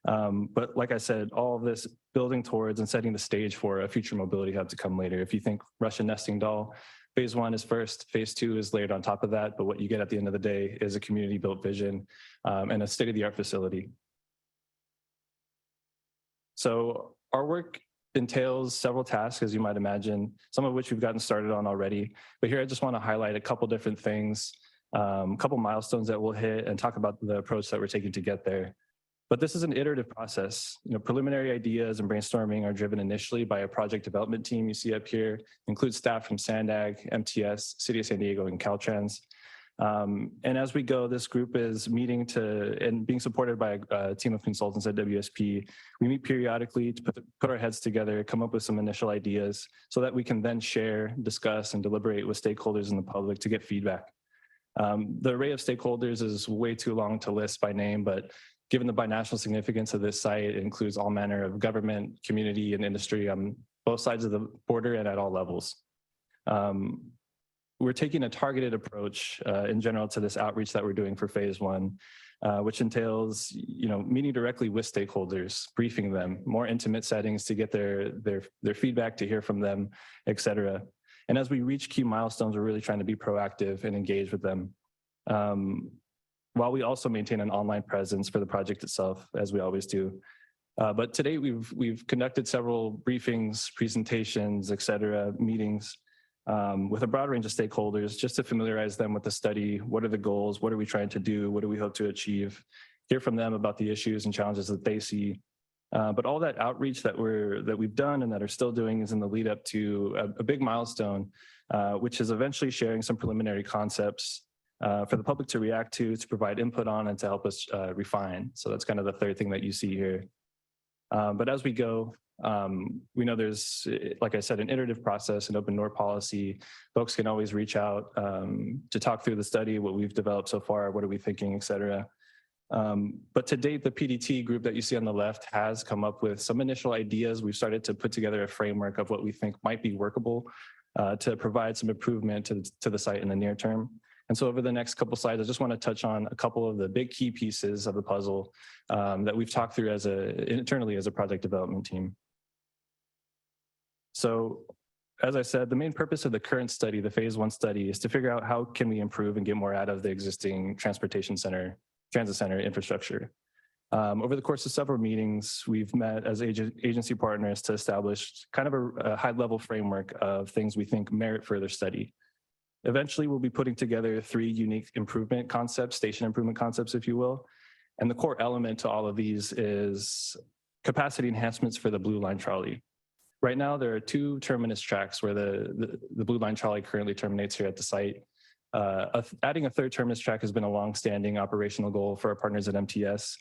But like I said, all of this building towards and setting the stage for a future mobility hub to come later. If you think Russian nesting doll, phase one is first, phase two is layered on top of that. But what you get at the end of the day is a community built vision and a state-of-the-art facility. So our work entails several tasks, as you might imagine, some of which we've gotten started on already. But here I just want to highlight a couple different things, a couple milestones that we'll hit and talk about the approach that we're taking to get there. But this is an iterative process. Preliminary ideas and brainstorming are driven initially by a project development team you see up here, includes staff from SANDAG, MTS, City of San Diego, and Caltrans. And as we go, this group is meeting and being supported by a team of consultants at WSP. We meet periodically to put our heads together, come up with some initial ideas so that we can then share, discuss, and deliberate with stakeholders in the public to get feedback. The array of stakeholders is way too long to list by name, but given the binational significance of this site, it includes all manner of government, community, and industry on both sides of the border and at all levels. We're taking a targeted approach in general to this outreach that we're doing for phase one, which entails meeting directly with stakeholders, briefing them, more intimate settings to get their feedback, to hear from them, et cetera. And as we reach key milestones, we're really trying to be proactive and engage with them. While we also maintain an online presence for the project itself, as we always do. But today we've conducted several briefings, presentations, et cetera, meetings with a broad range of stakeholders just to familiarize them with the study. What are the goals? What are we trying to do? What do we hope to achieve? Hear from them about the issues and challenges that they see. But all that outreach that we've done and that are still doing is in the lead up to a big milestone, which is eventually sharing some preliminary concepts for the public to react to provide input on, and to help us refine. So that's kind of the third thing that you see here. But as we go, we know there's, like I said, an iterative process, an open door policy. Folks can always reach out to talk through the study, what we've developed so far, what are we thinking, et cetera. But to date, the PDT group that you see on the left has come up with some initial ideas. We've started to put together a framework of what we think might be workable to provide some improvement to the site in the near term. And so over the next couple slides, I just want to touch on a couple of the big key pieces of the puzzle that we've talked through internally as a project development team. So as I said, the main purpose of the current study, the phase one study, is to figure out how can we improve and get more out of the existing transit center infrastructure. Over the course of several meetings, we've met as agency partners to establish kind of a high-level framework of things we think merit further study. Eventually, we'll be putting together 3 unique improvement concepts, station improvement concepts, if you will. And the core element to all of these is capacity enhancements for the Blue Line trolley. Right now, there are 2 terminus tracks where the Blue Line trolley currently terminates here at the site. Adding a 3rd terminus track has been a long-standing operational goal for our partners at MTS.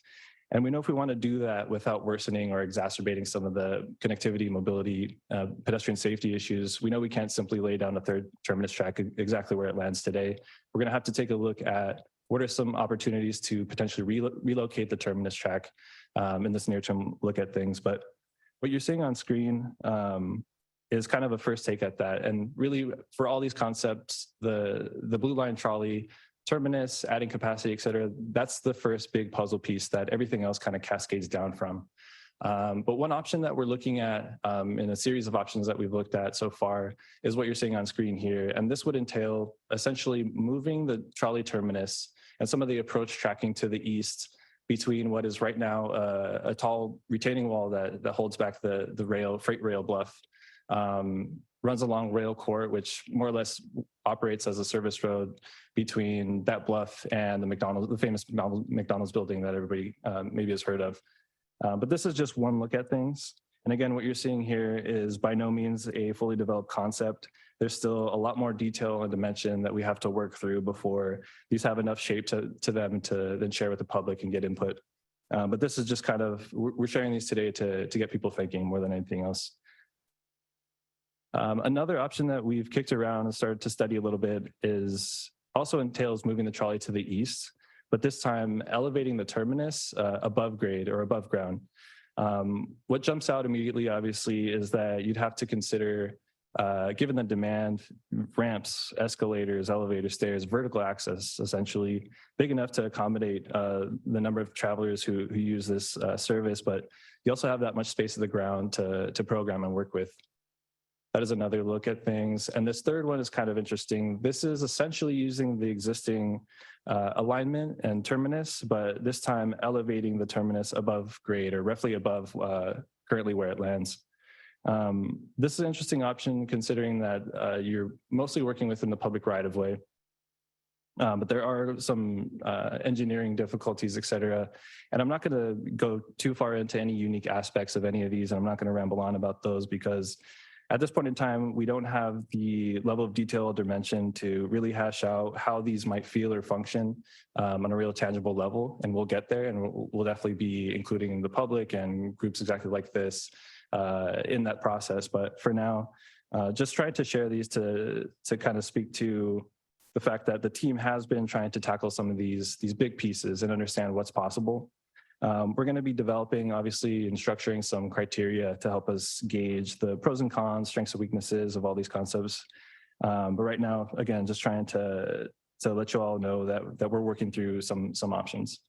And we know if we want to do that without worsening or exacerbating some of the connectivity, mobility, pedestrian safety issues, we know we can't simply lay down a 3rd terminus track exactly where it lands today. We're going to have to take a look at what are some opportunities to potentially relocate the terminus track in this near-term look at things. But what you're seeing on screen is kind of a first take at that. And really for all these concepts, the Blue Line trolley, terminus, adding capacity, et cetera, that's the first big puzzle piece that everything else kind of cascades down from. But one option that we're looking at in a series of options that we've looked at so far is what you're seeing on screen here. And this would entail essentially moving the trolley terminus and some of the approach tracking to the east between what is right now a tall retaining wall that holds back the freight rail bluff, runs along Rail Court, which more or less operates as a service road between that bluff and the famous McDonald's building that everybody maybe has heard of. But this is just one look at things. And again, what you're seeing here is by no means a fully developed concept. There's still a lot more detail and dimension that we have to work through before these have enough shape to them to then share with the public and get input. But this is just kind of, we're sharing these today to get people thinking more than anything else. Another option that we've kicked around and started to study a little bit is also entails moving the trolley to the east, but this time elevating the terminus above grade or above ground. What jumps out immediately, obviously, is that you'd have to consider, given the demand, ramps, escalators, elevators, stairs, vertical access, essentially big enough to accommodate the number of travelers who use this service, but you also have that much space of the ground to program and work with. That is another look at things. And this third one is kind of interesting. This is essentially using the existing alignment and terminus, but this time elevating the terminus above grade or roughly above currently where it lands. This is an interesting option considering that you're mostly working within the public right-of-way. But there are some engineering difficulties, et cetera. And I'm not going to go too far into any unique aspects of any of these. And I'm not going to ramble on about those because at this point in time, we don't have the level of detail or dimension to really hash out how these might feel or function on a real tangible level. And we'll get there, and we'll definitely be including the public and groups exactly like this in that process. But for now, just try to share these to kind of speak to the fact that the team has been trying to tackle some of these big pieces and understand what's possible. We're going to be developing, obviously, and structuring some criteria to help us gauge the pros and cons, strengths and weaknesses of all these concepts. But right now, again, just trying to let you all know that we're working through some options.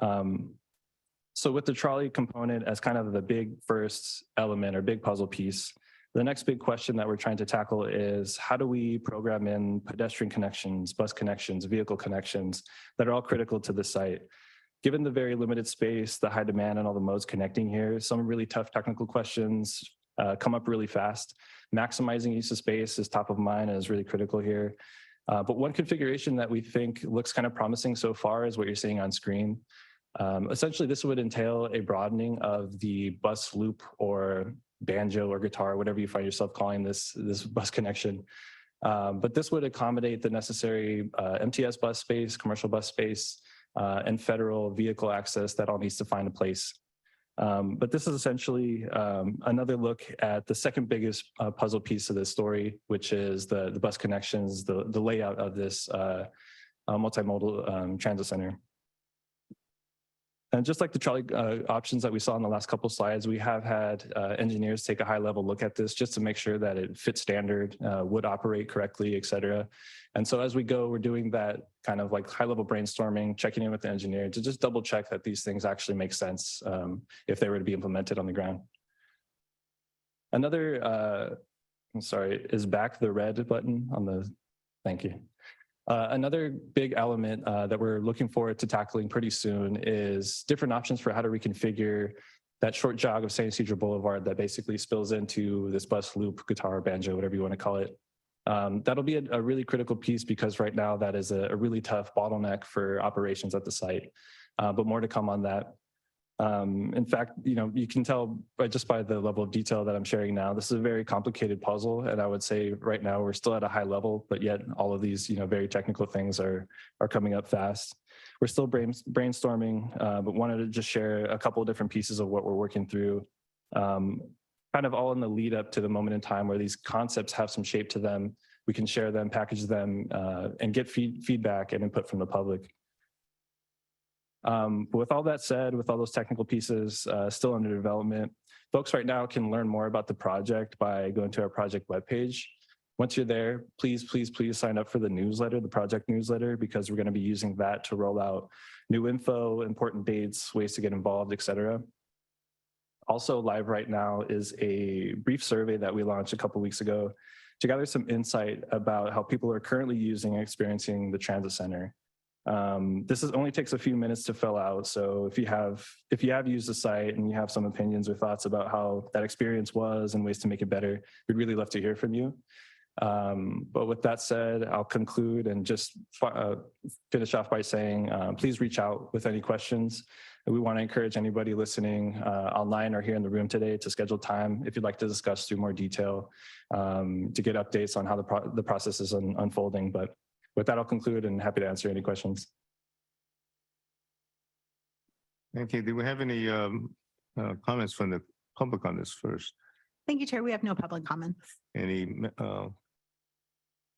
So with the trolley component as kind of the big first element or big puzzle piece, the next big question that we're trying to tackle is how do we program in pedestrian connections, bus connections, vehicle connections that are all critical to the site? Given the very limited space, the high demand and all the modes connecting here, some really tough technical questions come up really fast. Maximizing use of space is top of mind and is really critical here. But one configuration that we think looks kind of promising so far is what you're seeing on screen. Essentially, this would entail a broadening of the bus loop or banjo or guitar, whatever you find yourself calling this bus connection. But this would accommodate the necessary MTS bus space, commercial bus space, and federal vehicle access that all needs to find a place. But this is essentially another look at the second biggest puzzle piece of this story, which is the bus connections, the layout of this multimodal transit center. And just like the trolley options that we saw in the last couple of slides, we have had engineers take a high level look at this just to make sure that it fits standard, would operate correctly, et cetera. And so as we go, we're doing that kind of like high level brainstorming, checking in with the engineer to just double check that these things actually make sense if they were to be implemented on the ground. Another, I'm sorry, is back the red button on the, thank you. Another big element that we're looking forward to tackling pretty soon is different options for how to reconfigure that short jog of San Ysidro Boulevard that basically spills into this bus loop, guitar, banjo, whatever you want to call it. That'll be a really critical piece because right now that is a really tough bottleneck for operations at the site, but more to come on that. In fact, you can tell just by the level of detail that I'm sharing now, this is a very complicated puzzle. And I would say right now we're still at a high level, but yet all of these, very technical things are coming up fast. We're still brainstorming, but wanted to just share a couple of different pieces of what we're working through, kind of all in the lead up to the moment in time where these concepts have some shape to them. We can share them, package them, and get feedback and input from the public. But with all that said, with all those technical pieces still under development, folks right now can learn more about the project by going to our project webpage. Once you're there, please sign up for the newsletter, the project newsletter, because we're going to be using that to roll out new info, important dates, ways to get involved, et cetera. Also live right now is a brief survey that we launched a couple of weeks ago to gather some insight about how people are currently using and experiencing the transit center. Only takes a few minutes to fill out. So if you have used the site and you have some opinions or thoughts about how that experience was and ways to make it better, we'd really love to hear from you. But with that said, I'll conclude and just finish off by saying, please reach out with any questions. We want to encourage anybody listening online or here in the room today to schedule time if you'd like to discuss through more detail to get updates on how the process is unfolding. But with that, I'll conclude and happy to answer any questions. Okay, do we have any comments from the public on this first? Thank you, Chair. We have no public comments. Any,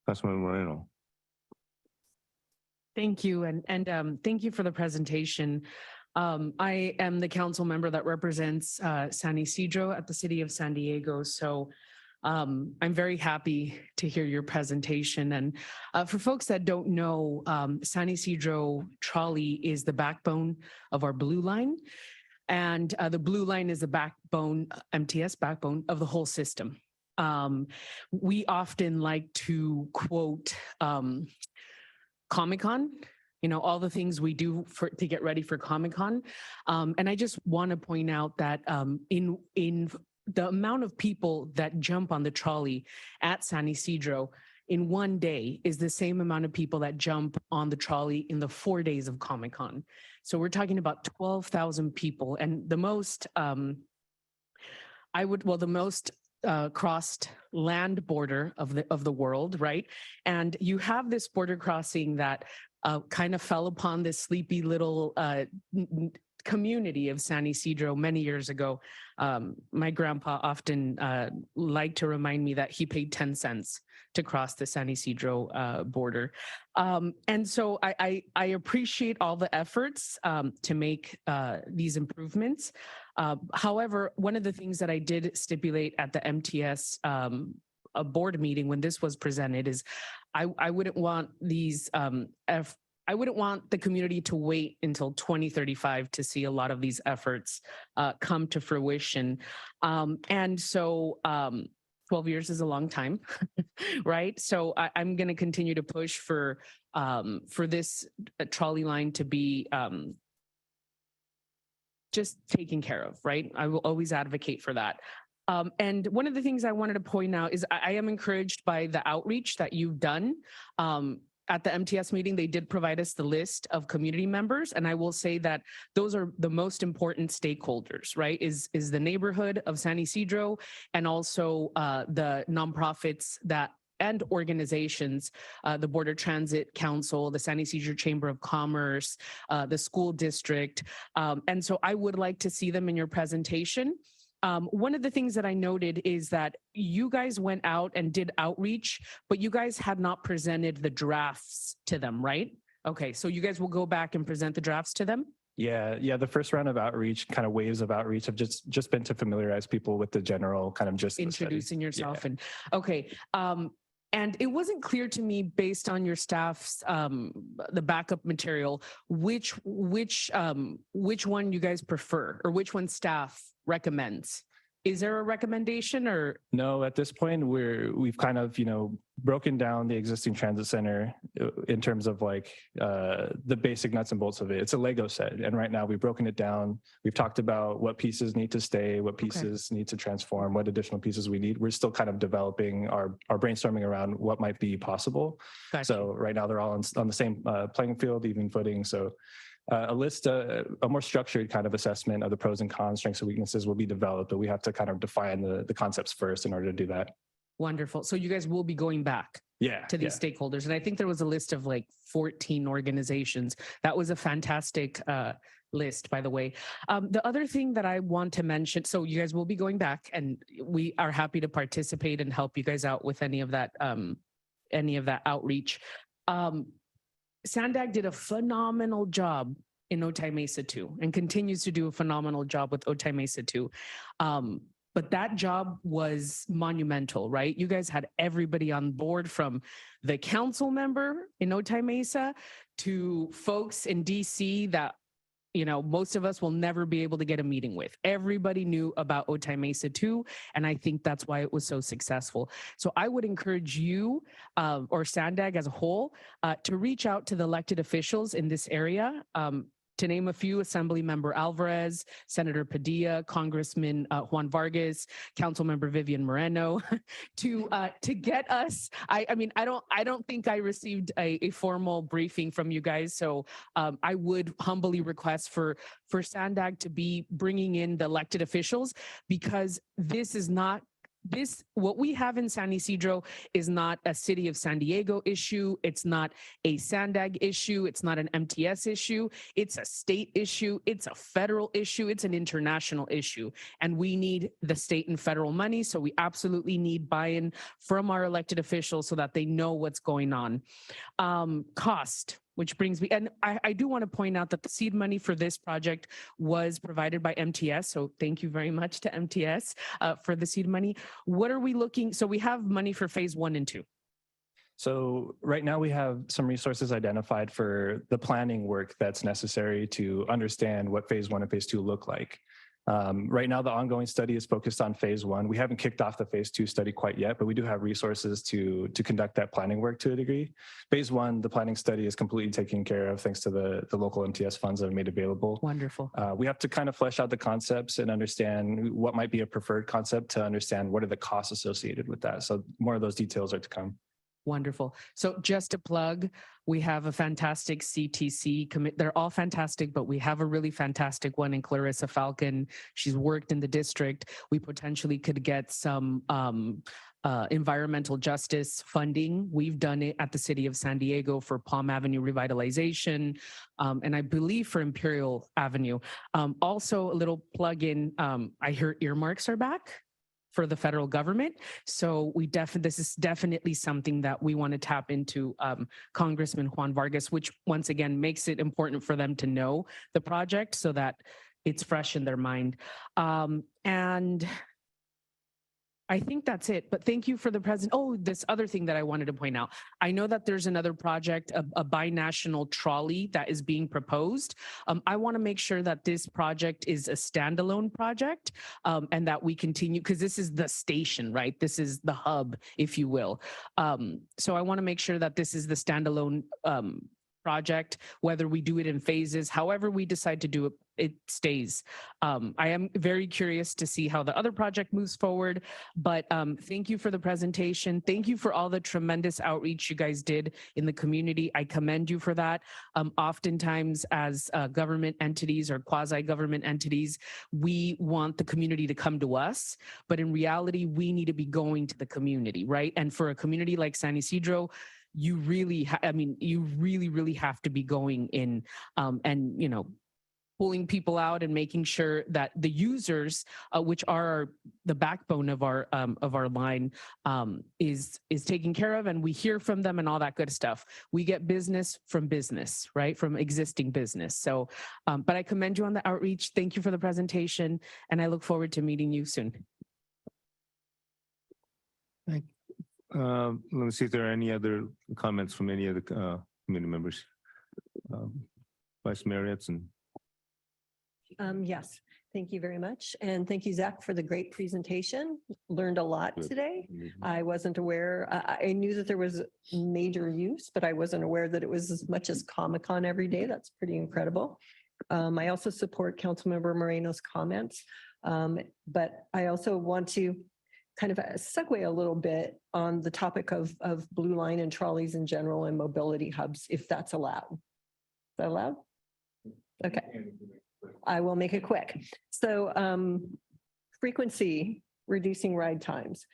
Councilman Moreno? Thank you. And thank you for the presentation. I am the council member that represents San Isidro at the city of San Diego. So I'm very happy to hear your presentation. And for folks that don't know, San Isidro trolley is the backbone of our Blue Line. And the Blue Line is the backbone, MTS backbone of the whole system. We often like to quote Comic-Con, all the things we do to get ready for Comic-Con. And I just want to point out that in the amount of people that jump on the trolley at San Isidro in one day is the same amount of people that jump on the trolley in the 4 days of Comic-Con. So we're talking about 12,000 people, and the most, the most crossed land border of the world, right? And you have this border crossing that kind of fell upon this sleepy little community of San Isidro many years ago. My grandpa often liked to remind me that he paid 10 cents to cross the San Isidro border. And so I appreciate all the efforts to make these improvements. However, one of the things that I did stipulate at the MTS a board meeting when this was presented is I wouldn't want these I wouldn't want the community to wait until 2035 to see a lot of these efforts come to fruition. And so 12 years is a long time, right? So I'm going to continue to push for this trolley line to be just taken care of, right? I will always advocate for that. And one of the things I wanted to point out is I am encouraged by the outreach that you've done. At the MTS meeting, they did provide us the list of community members. And I will say that those are the most important stakeholders, right? Is the neighborhood of San Isidro and also the nonprofits and organizations, the Border Transit Council, the San Isidro Chamber of Commerce, the school district. And so I would like to see them in your presentation. One of the things that I noted is that you guys went out and did outreach, but you guys had not presented the drafts to them, right? Okay, so you guys will go back and present the drafts to them? Yeah. The first round of outreach, kind of waves of outreach, have just been to familiarize people with the general kind of just introducing yourself. Yeah. And okay. And it wasn't clear to me based on your staff's the backup material which one you guys prefer or which one staff recommends. Is there a recommendation or? No, at this point, we've kind of, broken down the existing transit center in terms of like the basic nuts and bolts of it. It's a Lego set. And right now we've broken it down. We've talked about what pieces need to stay, what pieces need to transform, what additional pieces we need. We're still kind of developing our brainstorming around what might be possible. Gotcha. So right now they're all on the same playing field, even footing. So a more structured kind of assessment of the pros and cons, strengths and weaknesses will be developed, but we have to kind of define the concepts first in order to do that. Wonderful. So you guys will be going back to these stakeholders. And I think there was a list of like 14 organizations. That was a fantastic list, by the way. The other thing that I want to mention, so you guys will be going back and we are happy to participate and help you guys out with any of that outreach. SANDAG did a phenomenal job in Otay Mesa too, and continues to do a phenomenal job with Otay Mesa too. But that job was monumental, right? You guys had everybody on board, from the council member in Otay Mesa to folks in DC that, you know, most of us will never be able to get a meeting with. Everybody knew about Otay Mesa too, and I think that's why it was so successful. So I would encourage you or Sandag as a whole to reach out to the elected officials in this area. To name a few: Assemblymember Alvarez, Senator Padilla, Congressman Juan Vargas, Councilmember Vivian Moreno, to get us. I mean, I don't think I received a formal briefing from you guys, so I would humbly request for Sandag to be bringing in the elected officials, because this is not. What we have in San Isidro is not a city of San Diego issue. It's not a Sandag issue. It's not an MTS issue. It's a state issue. It's a federal issue. It's an international issue. And we need the state and federal money. So we absolutely need buy-in from our elected officials so that they know what's going on. Cost. Which brings me, and I do want to point out that the seed money for this project was provided by MTS. So thank you very much to MTS for the seed money. What are we looking? So we have money for phase 1 and 2. So right now we have some resources identified for the planning work that's necessary to understand what phase 1 and phase 2 look like. Right now, the ongoing study is focused on phase 1. We haven't kicked off the phase 2 study quite yet, but we do have resources to conduct that planning work to a degree. Phase 1, the planning study is completely taken care of thanks to the local MTS funds that are made available. Wonderful. We have to kind of flesh out the concepts and understand what might be a preferred concept to understand what are the costs associated with that. So more of those details are to come. Wonderful. So just a plug, we have a fantastic CTC commit. They're all fantastic, but we have a really fantastic one in Clarissa Falcon. She's worked in the district. We potentially could get some environmental justice funding. We've done it at the city of San Diego for Palm Avenue revitalization, and I believe for Imperial Avenue. Also a little plug in, I hear earmarks are back for the federal government. So this is definitely something that we want to tap into, Congressman Juan Vargas, which once again makes it important for them to know the project so that it's fresh in their mind. And I think that's it, but thank you for the present. Oh, this other thing that I wanted to point out. I know that there's another project, a binational trolley that is being proposed. I want to make sure that this project is a standalone project and that we continue, because this is the station, right? This is the hub, if you will. So I want to make sure that this is the standalone project, whether we do it in phases, however we decide to do it, it stays. I am very curious to see how the other project moves forward, but thank you for the presentation. Thank you for all the tremendous outreach you guys did in the community. I commend you for that. Oftentimes as government entities or quasi-government entities, we want the community to come to us, but in reality, we need to be going to the community, right? And for a community like San Isidro, you really, you really have to be going in and, you know, pulling people out and making sure that the users, which are the backbone of our line, is taken care of, and we hear from them and all that good stuff. We get business from business, right? From existing business. So, but I commend you on the outreach. Thank you for the presentation, and I look forward to meeting you soon. Thank you. Let me see if there are any other comments from any of the committee members. Vice Mayor Edson. Yes, thank you very much. And thank you, Zach, for the great presentation. Learned a lot Good. today. I wasn't aware, I knew that there was major use, but I wasn't aware that it was as much as Comic-Con every day. That's pretty incredible. I also support Councilmember Moreno's comments, but I also want to kind of segue a little bit on the topic of Blue Line and trolleys in general and mobility hubs, if that's allowed. Is that allowed? Okay. I will make it quick. So frequency, reducing ride times.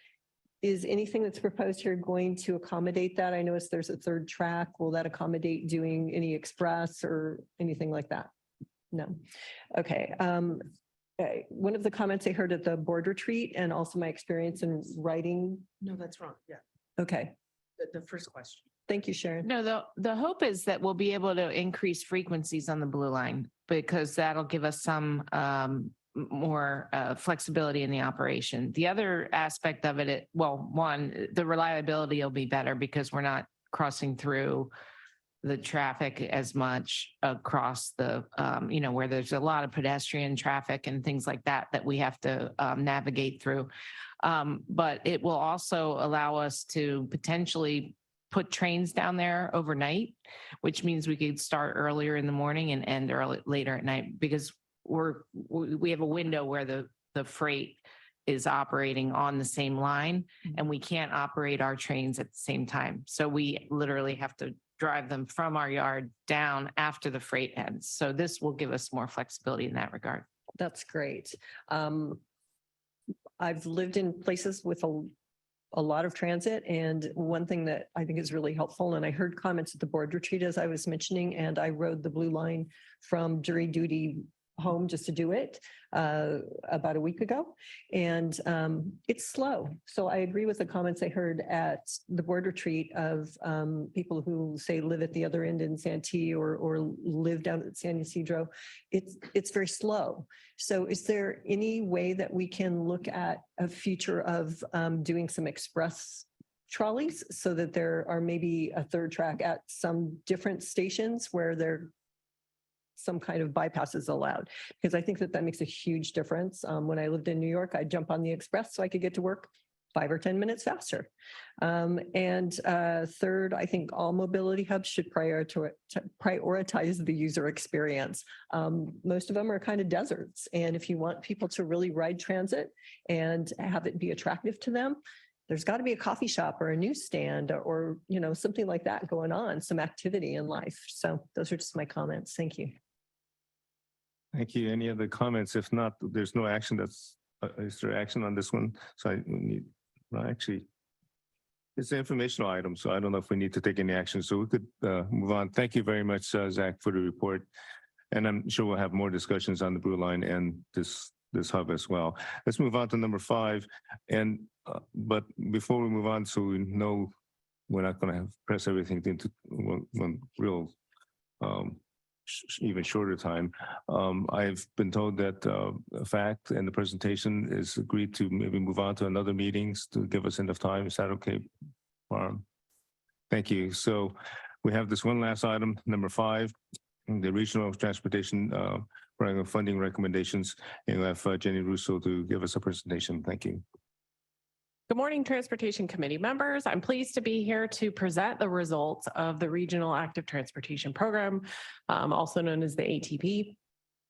Is anything that's proposed here going to accommodate that? I noticed there's a third track. Will that accommodate doing any express or anything like that? No. Okay. One of the comments I heard at the board retreat and also my experience in writing. No, that's wrong. Yeah. Okay. The first question. Thank you, Sharon. No, the hope is that we'll be able to increase frequencies on the Blue Line because that'll give us some more flexibility in the operation. The other aspect of it, well, one, the reliability will be better because we're not crossing through the traffic as much across the, where there's a lot of pedestrian traffic and things like that that we have to navigate through. But it will also allow us to potentially put trains down there overnight, which means we could start earlier in the morning and end later at night because we have a window where the freight is operating on the same line and we can't operate our trains at the same time. So we literally have to drive them from our yard down after the freight ends. So this will give us more flexibility in that regard. That's great. I've lived in places with a lot of transit. And one thing that I think is really helpful, and I heard comments at the board retreat as I was mentioning, and I rode the Blue Line from jury duty home just to do it about a week ago. And it's slow. So I agree with the comments I heard at the board retreat of people who say live at the other end in Santee or live down at San Ysidro. It's very slow. So is there any way that we can look at a future of doing some express trolleys so that there are maybe a third track at some different stations where there some kind of bypass is allowed? Because I think that makes a huge difference. When I lived in New York, I'd jump on the express so I could get to work 5 or 10 minutes faster. Third, I think all mobility hubs should prioritize the user experience. Most of them are kind of deserts. And if you want people to really ride transit and have it be attractive to them, there's got to be a coffee shop or a newsstand or, something like that going on, some activity in life. So those are just my comments. Thank you. Thank you. Any other comments? If not, there's no action is there action on this one? So actually, it's an informational item, so I don't know if we need to take any action. So we could move on. Thank you very much, Zach, for the report. And I'm sure we'll have more discussions on the Blue Line and this hub as well. Let's move on to number 5. And but before we move on, so we know we're not going to press everything into one real even shorter time. I've been told that FACT and the presentation is agreed to maybe move on to another meetings to give us enough time. Is that okay, Barb? Thank you. So we have this one last item, number 5, the regional transportation program funding recommendations. And we'll have Jenny Russo to give us a presentation. Thank you. Good morning, Transportation Committee members. I'm pleased to be here to present the results of the Regional Active Transportation Program, also known as the ATP.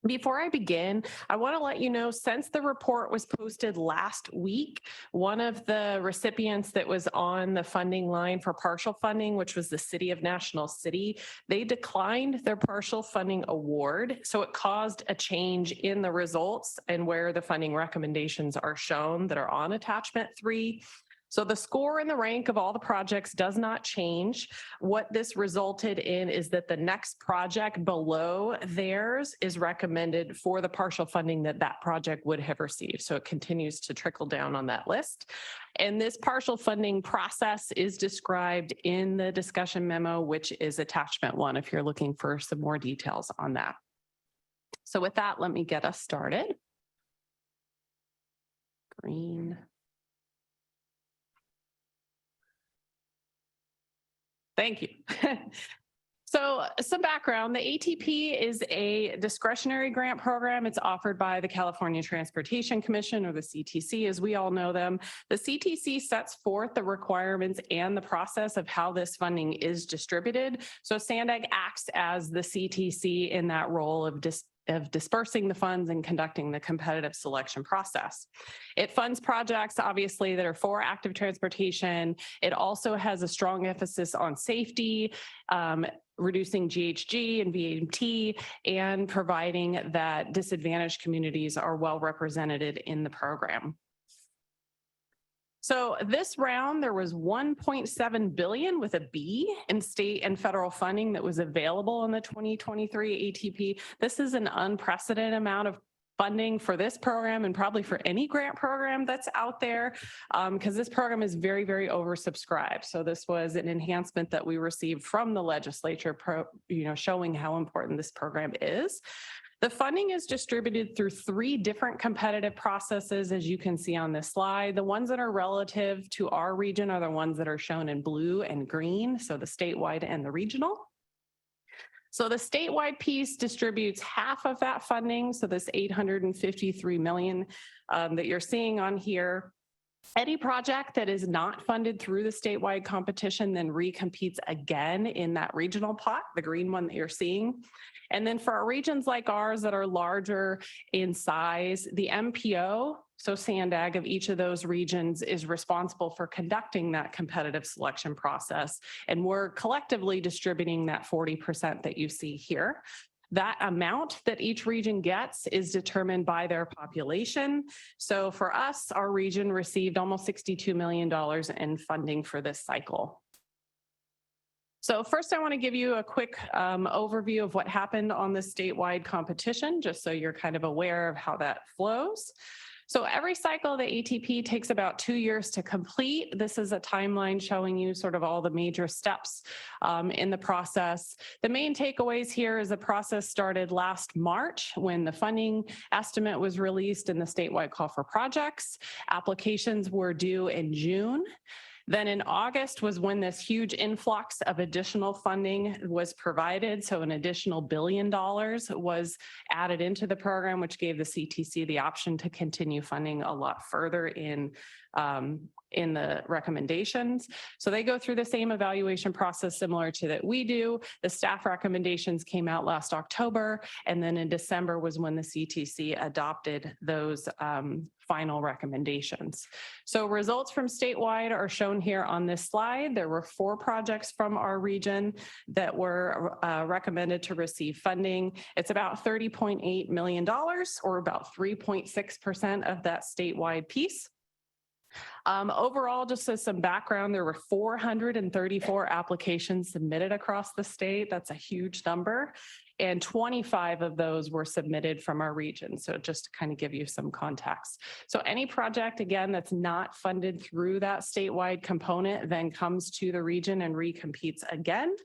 Before I begin, I want to let you know, since the report was posted last week, one of the recipients that was on the funding line for partial funding, which was the City of National City, they declined their partial funding award. So it caused a change in the results and where the funding recommendations are shown that are on attachment 3. So the score and the rank of all the projects does not change. What this resulted in is that the next project below theirs is recommended for the partial funding that project would have received. So it continues to trickle down on that list. And this partial funding process is described in the discussion memo, which is attachment 1, if you're looking for some more details on that. So with that, let me get us started. Green. Thank you. So some background, the ATP is a discretionary grant program. It's offered by the California Transportation Commission, or the CTC, as we all know them. The CTC sets forth the requirements and the process of how this funding is distributed. So SANDAG acts as the CTC in that role of dispersing the funds and conducting the competitive selection process. It funds projects, obviously, that are for active transportation. It also has a strong emphasis on safety, reducing GHG and VMT, and providing that disadvantaged communities are well represented in the program. So this round, there was $1.7 billion with a B in state and federal funding that was available in the 2023 ATP. This is an unprecedented amount of funding for this program and probably for any grant program that's out there, because this program is very, very oversubscribed. So this was an enhancement that we received from the legislature, showing how important this program is. The funding is distributed through 3 different competitive processes, as you can see on this slide. The ones that are relative to our region are the ones that are shown in blue and green, so the statewide and the regional. So the statewide piece distributes half of that funding, so this $853 million that you're seeing on here. Any project that is not funded through the statewide competition then recompetes again in that regional pot, the green one that you're seeing. And then for our regions like ours that are larger in size, the MPO, so SANDAG of each of those regions, is responsible for conducting that competitive selection process. And we're collectively distributing that 40% that you see here. That amount that each region gets is determined by their population. So for us, our region received almost $62 million in funding for this cycle. So first, I want to give you a quick overview of what happened on the statewide competition, just so you're kind of aware of how that flows. So every cycle of the ATP takes about 2 years to complete. This is a timeline showing you sort of all the major steps in the process. The main takeaways here is the process started last March when the funding estimate was released in the statewide call for projects. Applications were due in June. Then in August was when this huge influx of additional funding was provided. So an additional $1 billion was added into the program, which gave the CTC the option to continue funding a lot further in the recommendations. So they go through the same evaluation process similar to that we do. The staff recommendations came out last October, and then in December was when the CTC adopted those final recommendations. So results from statewide are shown here on this slide. There were 4 projects from our region that were recommended to receive funding. It's about $30.8 million, or about 3.6% of that statewide piece. Overall, just as some background, there were 434 applications submitted across the state. That's a huge number. And 25 of those were submitted from our region. So just to kind of give you some context. So any project, again, that's not funded through that statewide component then comes to the region and recompetes again.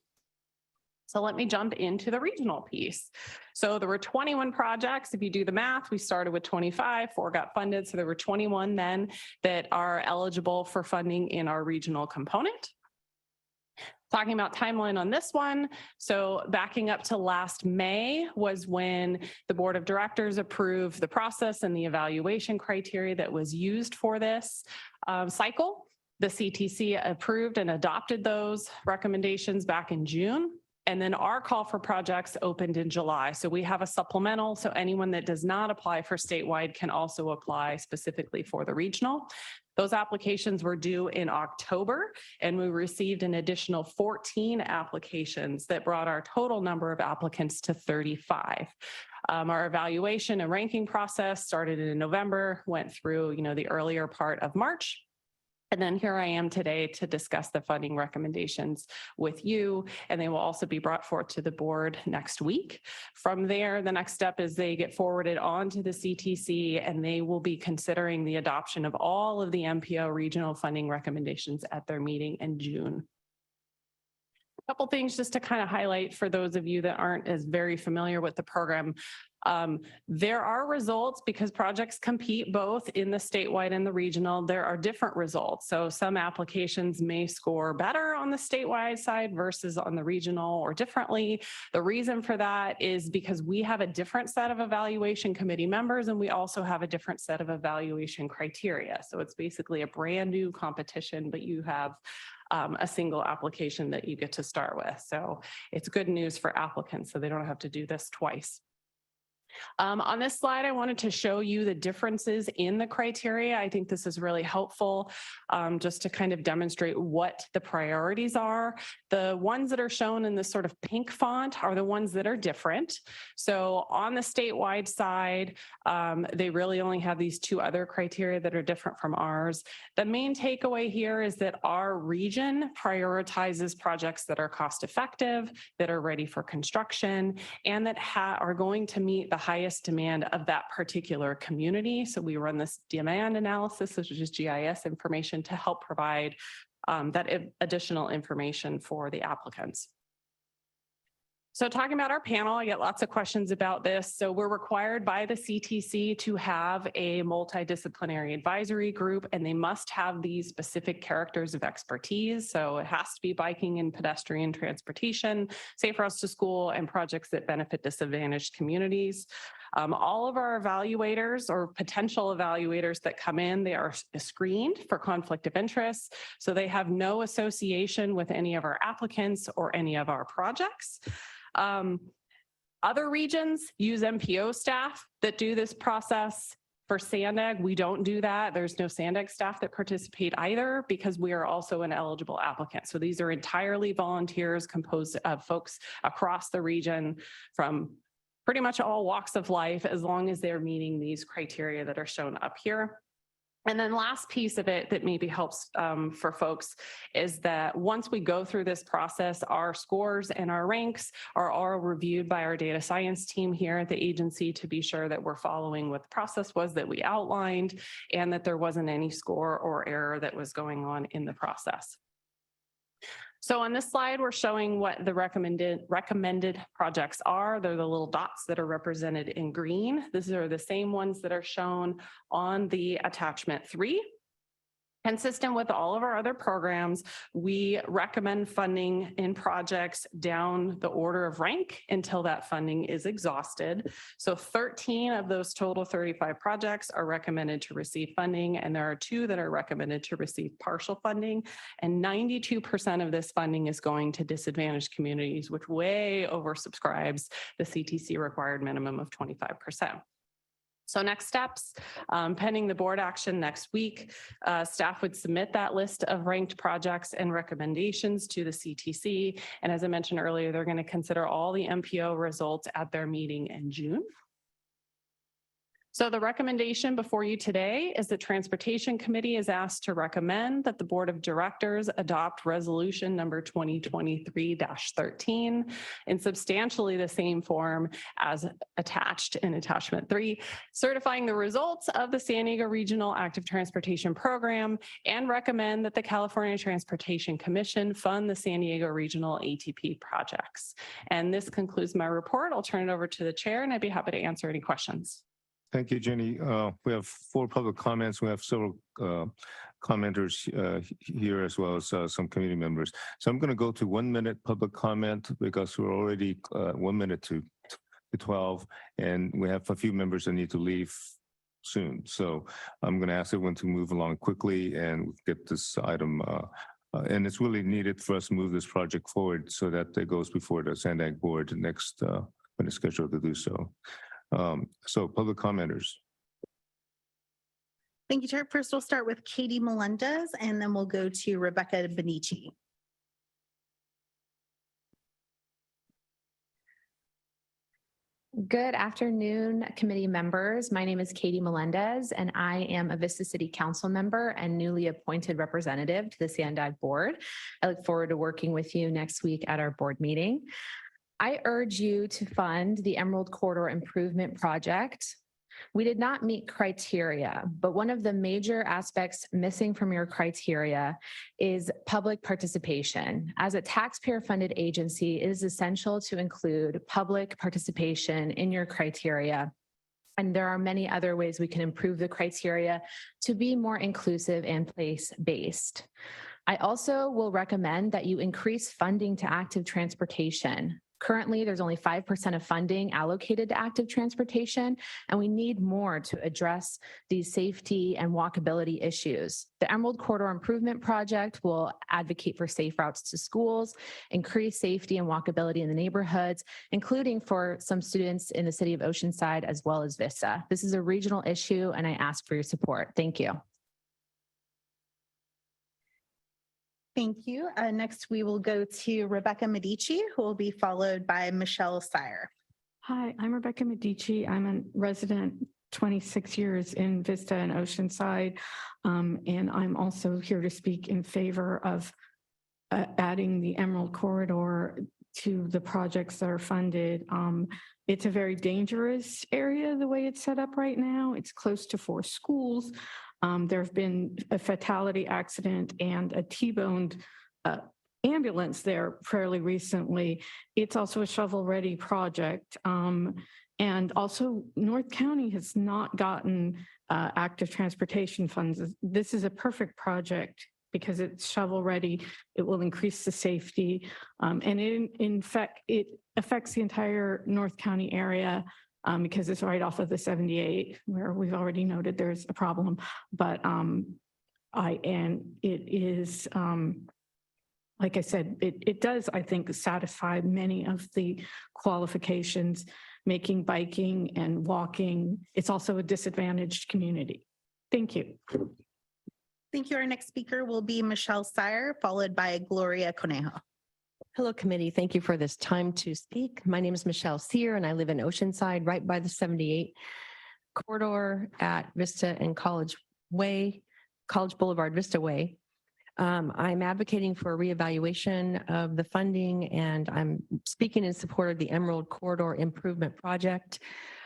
So let me jump into the regional piece. So there were 21 projects. If you do the math, we started with 25, 4 got funded. So there were 21 then that are eligible for funding in our regional component. Talking about timeline on this one. So backing up to last May was when the board of directors approved the process and the evaluation criteria that was used for this cycle. The CTC approved and adopted those recommendations back in June. And then our call for projects opened in July. So we have a supplemental. So anyone that does not apply for statewide can also apply specifically for the regional. Those applications were due in October, and we received an additional 14 applications that brought our total number of applicants to 35. Our evaluation and ranking process started in November, went through, the earlier part of March. And then here I am today to discuss the funding recommendations with you, and they will also be brought forth to the board next week. From there, the next step is they get forwarded on to the CTC, and they will be considering the adoption of all of the MPO regional funding recommendations at their meeting in June. A couple things just to kind of highlight for those of you that aren't as very familiar with the program. There are results because projects compete both in the statewide and the regional. There are different results. So some applications may score better on the statewide side versus on the regional or differently. The reason for that is because we have a different set of evaluation committee members, and we also have a different set of evaluation criteria. So it's basically a brand new competition, but you have a single application that you get to start with. So it's good news for applicants, so they don't have to do this twice. On this slide, I wanted to show you the differences in the criteria. I think this is really helpful just to kind of demonstrate what the priorities are. The ones that are shown in this sort of pink font are the ones that are different. So on the statewide side, they really only have these 2 other criteria that are different from ours. The main takeaway here is that our region prioritizes projects that are cost effective, that are ready for construction, and that are going to meet the highest demand of that particular community. So we run this demand analysis, which is GIS information to help provide additional information for the applicants. So talking about our panel, I get lots of questions about this. So we're required by the CTC to have a multidisciplinary advisory group, and they must have these specific characters of expertise. So it has to be biking and pedestrian transportation, safe routes to school, and projects that benefit disadvantaged communities. All of our evaluators or potential evaluators that come in, they are screened for conflict of interest. So they have no association with any of our applicants or any of our projects. Other regions use MPO staff that do this process. For SANDAG, we don't do that. There's no SANDAG staff that participate either because we are also an eligible applicant. So these are entirely volunteers composed of folks across the region from pretty much all walks of life, as long as they're meeting these criteria that are shown up here. And then last piece of it that maybe helps for folks is that once we go through this process, our scores and our ranks are all reviewed by our data science team here at the agency to be sure that we're following what the process was that we outlined and that there wasn't any score or error that was going on in the process. So on this slide, we're showing what the recommended projects are. They're the little dots that are represented in green. These are the same ones that are shown on the attachment 3. Consistent with all of our other programs, we recommend funding in projects down the order of rank until that funding is exhausted. So 13 of those total 35 projects are recommended to receive funding, and there are 2 that are recommended to receive partial funding. And 92% of this funding is going to disadvantaged communities, which way oversubscribes the CTC required minimum of 25%. So next steps, pending the board action next week, staff would submit that list of ranked projects and recommendations to the CTC. And as I mentioned earlier, they're going to consider all the MPO results at their meeting in June. So the recommendation before you today is the Transportation Committee is asked to recommend that the Board of Directors adopt resolution number 2023-13 in substantially the same form as attached in attachment 3, certifying the results of the San Diego Regional Active Transportation Program, and recommend that the California Transportation Commission fund the San Diego Regional ATP projects. And this concludes my report. I'll turn it over to the chair, and I'd be happy to answer any questions. Thank you, Jenny. We have 4 public comments. We have several commenters here as well as some community members. So I'm going to go to 1 minute public comment because we're already 1 minute to 12, and we have a few members that need to leave soon. So I'm going to ask everyone to move along quickly and get this item. And it's really needed for us to move this project forward so that it goes before the SANDAG board next when it's scheduled to do so. So public commenters. Thank you, Chair. First, we'll start with Katie Melendez, and then we'll go to Rebecca Benici. Good afternoon, committee members. My name is Katie Melendez, and I am a Vista City Council member and newly appointed representative to the SANDAG board. I look forward to working with you next week at our board meeting. I urge you to fund the Emerald Corridor Improvement Project. We did not meet criteria, but one of the major aspects missing from your criteria is public participation. As a taxpayer-funded agency, it is essential to include public participation in your criteria. And there are many other ways we can improve the criteria to be more inclusive and place-based. I also will recommend that you increase funding to active transportation. Currently, there's only 5% of funding allocated to active transportation, and we need more to address these safety and walkability issues. The Emerald Corridor Improvement Project will advocate for safe routes to schools, increase safety and walkability in the neighborhoods, including for some students in the city of Oceanside as well as Vista. This is a regional issue, and I ask for your support. Thank you. Thank you. Next, we will go to Rebecca Medici, who will be followed by Michelle Sire. Hi, I'm Rebecca Medici. I'm a resident 26 years in Vista and Oceanside, and I'm also here to speak in favor of adding the Emerald Corridor to the projects that are funded. It's a very dangerous area, the way it's set up right now. It's close to 4 schools. There have been a fatality accident and a T-boned ambulance there fairly recently. It's also a shovel-ready project. And also North County has not gotten active transportation funds. This is a perfect project because it's shovel-ready. It will increase the safety. And in fact, it affects the entire North County area because it's right off of the 78, where we've already noted there's a problem. But it is, like I said, it does, I think, satisfy many of the qualifications, making biking and walking. It's also a disadvantaged community. Thank you. Thank you. Our next speaker will be Michelle Sire, followed by Gloria Conejo. Hello, committee. Thank you for this time to speak. My name is Michelle Sear, and I live in Oceanside, right by the 78 corridor at Vista and College Boulevard, Vista Way. I'm advocating for a reevaluation of the funding, and I'm speaking in support of the Emerald Corridor Improvement Project.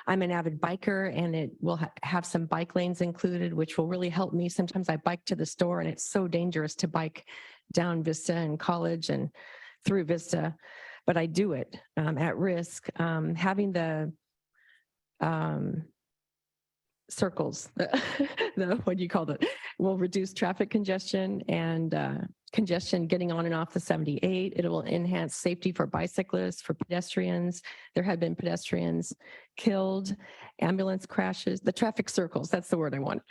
I'm an avid biker, and it will have some bike lanes included, which will really help me. Sometimes I bike to the store, and it's so dangerous to bike down Vista and College and through Vista, but I do it at risk. Having the circles, what do you call it, will reduce traffic congestion and congestion getting on and off the 78. It will enhance safety for bicyclists, for pedestrians. There have been pedestrians killed, ambulance crashes, the traffic circles, that's the word I want.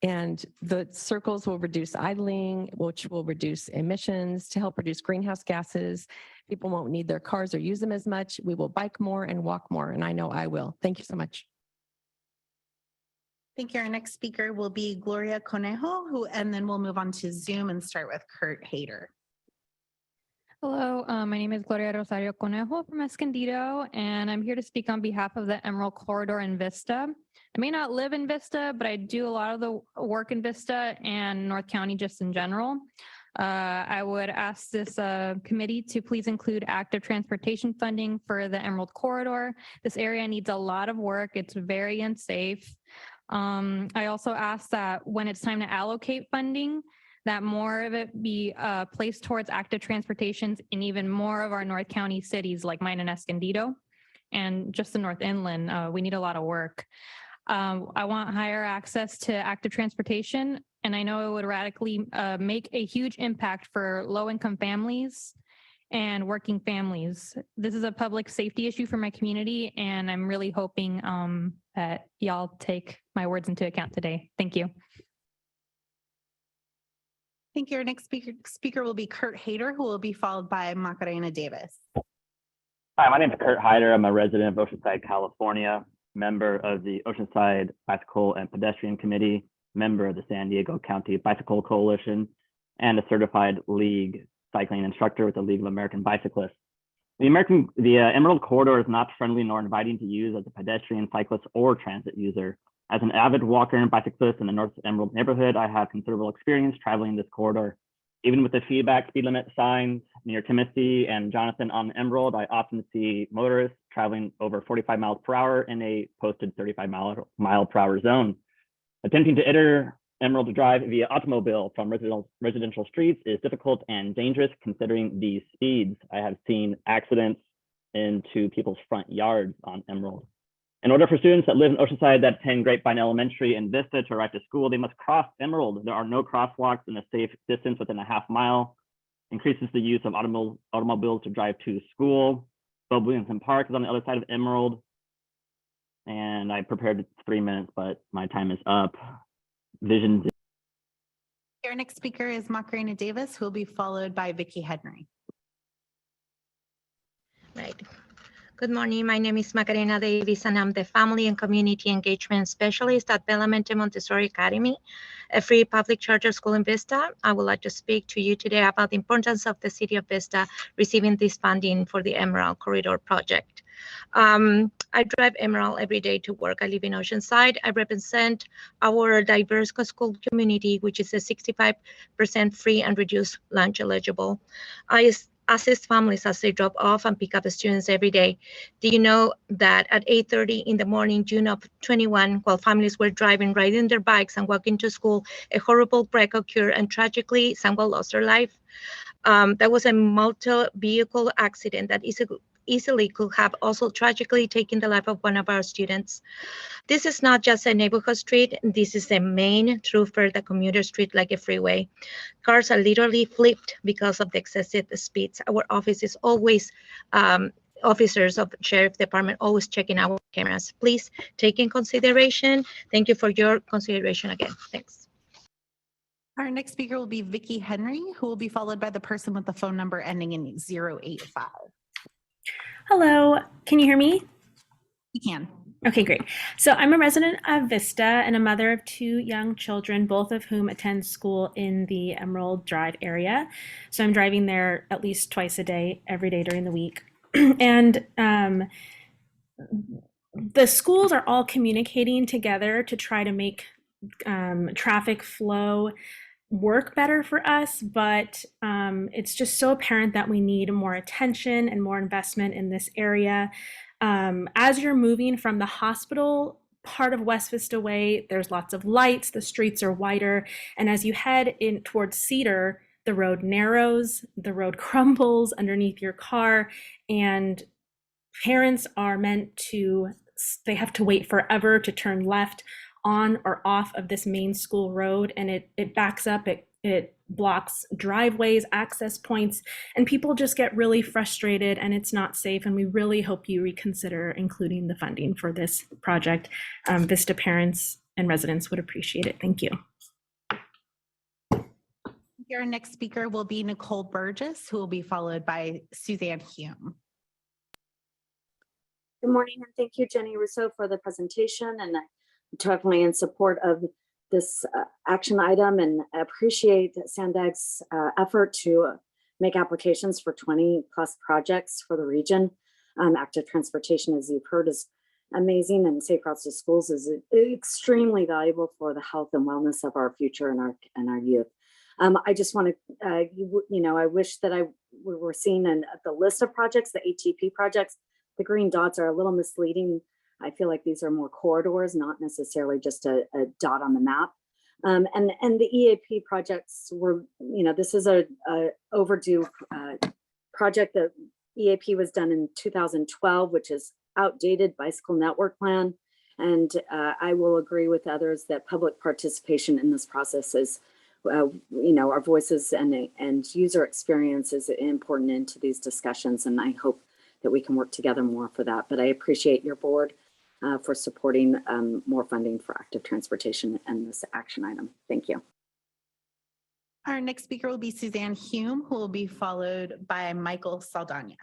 And the circles will reduce idling, which will reduce emissions to help reduce greenhouse gases. People won't need their cars or use them as much. We will bike more and walk more, and I know I will. Thank you so much. Thank you. Our next speaker will be Gloria Conejo, and then we'll move on to Zoom and start with Kurt Hayter. Hello, my name is Gloria Rosario Conejo from Escondido, and I'm here to speak on behalf of the Emerald Corridor in Vista. I may not live in Vista, but I do a lot of the work in Vista and North County just in general. I would ask this committee to please include active transportation funding for the Emerald Corridor. This area needs a lot of work. It's very unsafe. I also ask that when it's time to allocate funding, that more of it be placed towards active transportations in even more of our North County cities like mine and Escondido, and just the North Inland. We need a lot of work. I want higher access to active transportation, and I know it would radically make a huge impact for low-income families and working families. This is a public safety issue for my community, and I'm really hoping that y'all take my words into account today. Thank you. Thank you. Our next speaker will be Kurt Hayter, who will be followed by Macarena Davis. Hi, my name is Kurt Hyder. I'm a resident of Oceanside, California, member of the Oceanside Bicycle and Pedestrian Committee, member of the San Diego County Bicycle Coalition, and a certified league cycling instructor with the League of American Bicyclists. The Emerald Corridor is not friendly nor inviting to use as a pedestrian, cyclist, or transit user. As an avid walker and bicyclist in the North Emerald neighborhood, I have considerable experience traveling this corridor. Even with the feedback speed limit signs near Timothy and Jonathan on Emerald, I often see motorists traveling over 45 miles per hour in a posted 35 mile per hour zone. Attempting to enter Emerald Drive via automobile from residential streets is difficult and dangerous considering these speeds. I have seen accidents into people's front yards on Emerald. In order for students that live in Oceanside that attend Grapevine Elementary and Vista to arrive to school, they must cross Emerald. There are no crosswalks in a safe distance within a half mile. Increases the use of automobiles to drive to school. Bob Williamson Park is on the other side of Emerald. And I prepared 3 minutes, but my time is up. Vision. Our next speaker is Macarena Davis, who will be followed by Vicki Henry. Right. Good morning. My name is Macarena Davis, and I'm the Family and Community Engagement Specialist at Belamente Montessori Academy, a free public charter school in Vista. I would like to speak to you today about the importance of the City of Vista receiving this funding for the Emerald Corridor project. I drive Emerald every day to work. I live in Oceanside. I represent our diverse school community, which is a 65% free and reduced lunch eligible. assist families as they drop off and pick up the students every day. Do you know that at 8:30 in the morning, June of 21, while families were driving, riding their bikes and walking to school, a horrible wreck occurred and tragically someone lost their life? That was a multi-vehicle accident that easily could have also tragically taken the life of one of our students. This is not just a neighborhood street. This is the main thoroughfare, the commuter street, like a freeway. Cars are literally flipped because of the excessive speeds. Our office is always, officers of Sheriff Department always checking our cameras. Please take in consideration. Thank you for your consideration again. Thanks. Our next speaker will be Vicki Henry, who will be followed by the person with the phone number ending in 085. Hello, can you hear me? You can. Okay, great. So I'm a resident of Vista and a mother of 2 young children, both of whom attend school in the Emerald Drive area. So I'm driving there at least twice a day, every day during the week. And the schools are all communicating together to try to make traffic flow work better for us, but it's just so apparent that we need more attention and more investment in this area. As you're moving from the hospital part of West Vista Way, there's lots of lights, the streets are wider, and as you head in towards Cedar, the road narrows, the road crumbles underneath your car, and parents are they have to wait forever to turn left on or off of this main school road, and it backs up, it blocks driveways, access points, and people just get really frustrated and it's not safe. And we really hope you reconsider including the funding for this project. Vista parents and residents would appreciate it. Thank you. Our next speaker will be Nicole Burgess, who will be followed by Suzanne Hume. Good morning, and thank you, Jenny Russo, for the presentation. And I'm totally in support of this action item and appreciate Sandag's effort to make applications for 20+ projects for the region. Active transportation, as you've heard, is amazing, and Safe Routes to Schools is extremely valuable for the health and wellness of our future and our youth. I just want to, I wish that we were seeing the list of projects, the ATP projects. The green dots are a little misleading. I feel like these are more corridors, not necessarily just a dot on the map. And the EAP projects were, this is a overdue project. The EAP was done in 2012, which is outdated bicycle network plan. And I will agree with others that public participation in this process is, our voices and user experience is important into these discussions. And I hope that we can work together more for that. But I appreciate your board for supporting more funding for active transportation and this action item. Thank you. Our next speaker will be Suzanne Hume, who will be followed by Michael Saldana.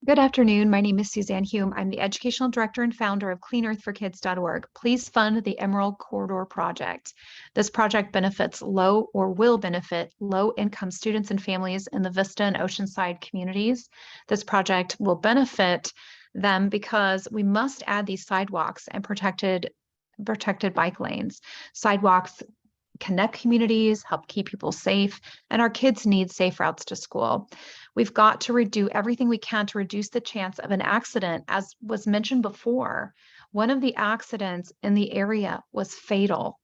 Good afternoon. My name is Suzanne Hume. I'm the educational director and founder of cleanearthforkids.org. Please fund the Emerald Corridor project. This project benefits will benefit low-income students and families in the Vista and Oceanside communities. This project will benefit them because we must add these sidewalks and protected bike lanes. Sidewalks connect communities, help keep people safe, and our kids need safe routes to school. We've got to do everything we can to reduce the chance of an accident. As was mentioned before, one of the accidents in the area was fatal.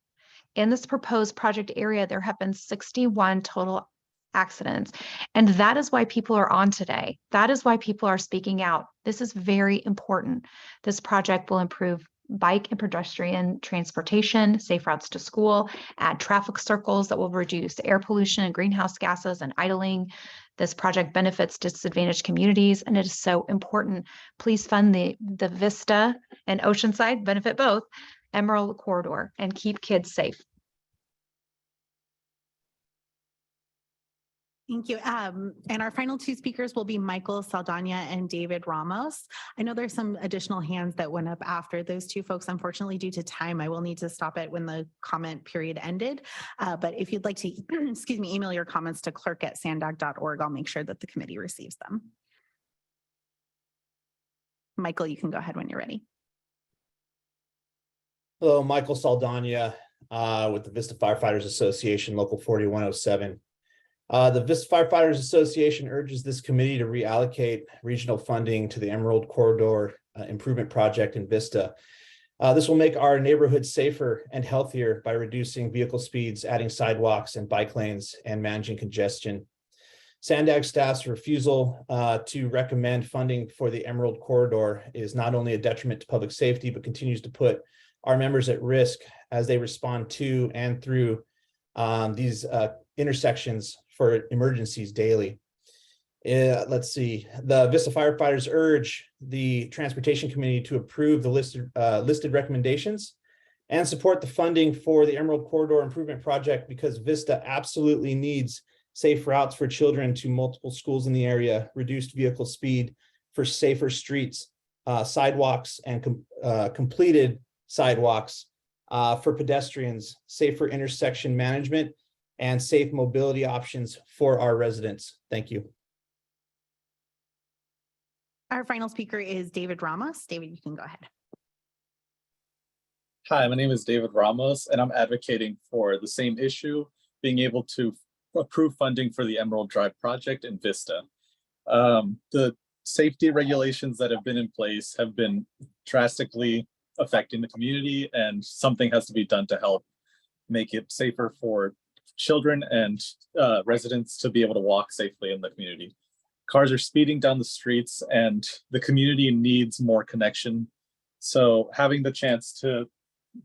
In this proposed project area, there have been 61 total accidents. And that is why people are on today. That is why people are speaking out. This is very important. This project will improve bike and pedestrian transportation, safe routes to school, add traffic circles that will reduce air pollution and greenhouse gases and idling. This project benefits disadvantaged communities, and it is so important. Please fund the Vista and Oceanside, benefit both, Emerald Corridor, and keep kids safe. Thank you. And our final 2 speakers will be Michael Saldana and David Ramos. I know there's some additional hands that went up after those 2 folks. Unfortunately, due to time, I will need to stop it when the comment period ended. But if you'd like to, email your comments to clerk@sandag.org, I'll make sure that the committee receives them. Michael, you can go ahead when you're ready. Hello, Michael Saldana with the Vista Firefighters Association, Local 4107. The Vista Firefighters Association urges this committee to reallocate regional funding to the Emerald Corridor Improvement Project in Vista. This will make our neighborhoods safer and healthier by reducing vehicle speeds, adding sidewalks and bike lanes, and managing congestion. Sandag staff's refusal to recommend funding for the Emerald Corridor is not only a detriment to public safety, but continues to put our members at risk as they respond to and through these intersections for emergencies daily. Let's see. The Vista firefighters urge the Transportation Committee to approve the listed recommendations and support the funding for the Emerald Corridor Improvement Project, because Vista absolutely needs safe routes for children to multiple schools in the area, reduced vehicle speed for safer streets, sidewalks and completed sidewalks for pedestrians, safer intersection management, and safe mobility options for our residents. Thank you. Our final speaker is David Ramos. David, you can go ahead. Hi, my name is David Ramos, and I'm advocating for the same issue, being able to approve funding for the Emerald Drive project in Vista. The safety regulations that have been in place have been drastically affecting the community, and something has to be done to help make it safer for children and residents to be able to walk safely in the community. Cars are speeding down the streets and the community needs more connection. So having the chance to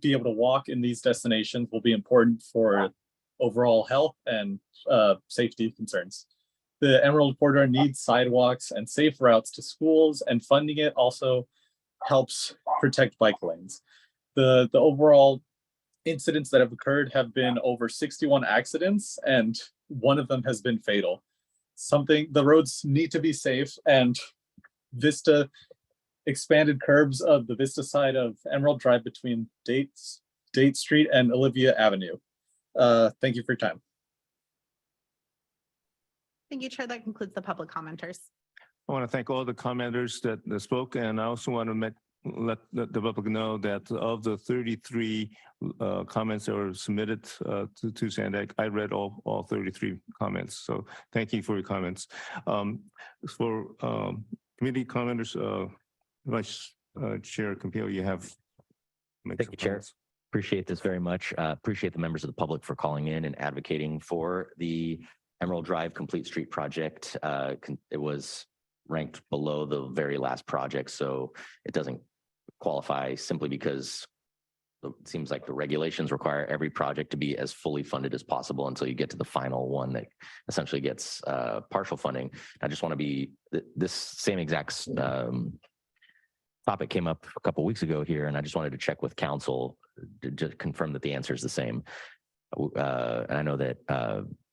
be able to walk in these destinations will be important for overall health and safety concerns. The Emerald Corridor needs sidewalks and safe routes to schools, and funding it also helps protect bike lanes. The overall incidents that have occurred have been over 61 accidents, and one of them has been fatal. The roads need to be safe, and Vista expanded curbs of the Vista side of Emerald Drive between Date Street and Olivia Avenue. Thank you for your time. Thank you, Chair. That concludes the public commenters. I want to thank all the commenters that spoke, and I also want to let the public know that of the 33 comments that were submitted to Sandag, I read all 33 comments. So thank you for your comments. For committee commenters, Vice Chair Campillo, you have. Thank you, Chair. Appreciate this very much. Appreciate the members of the public for calling in and advocating for the Emerald Drive Complete Street project. It was ranked below the very last project, so it doesn't qualify simply because it seems like the regulations require every project to be as fully funded as possible until you get to the final one that essentially gets partial funding. I just want to be, this same exact topic came up a couple of weeks ago here, and I just wanted to check with council to confirm that the answer is the same. And I know that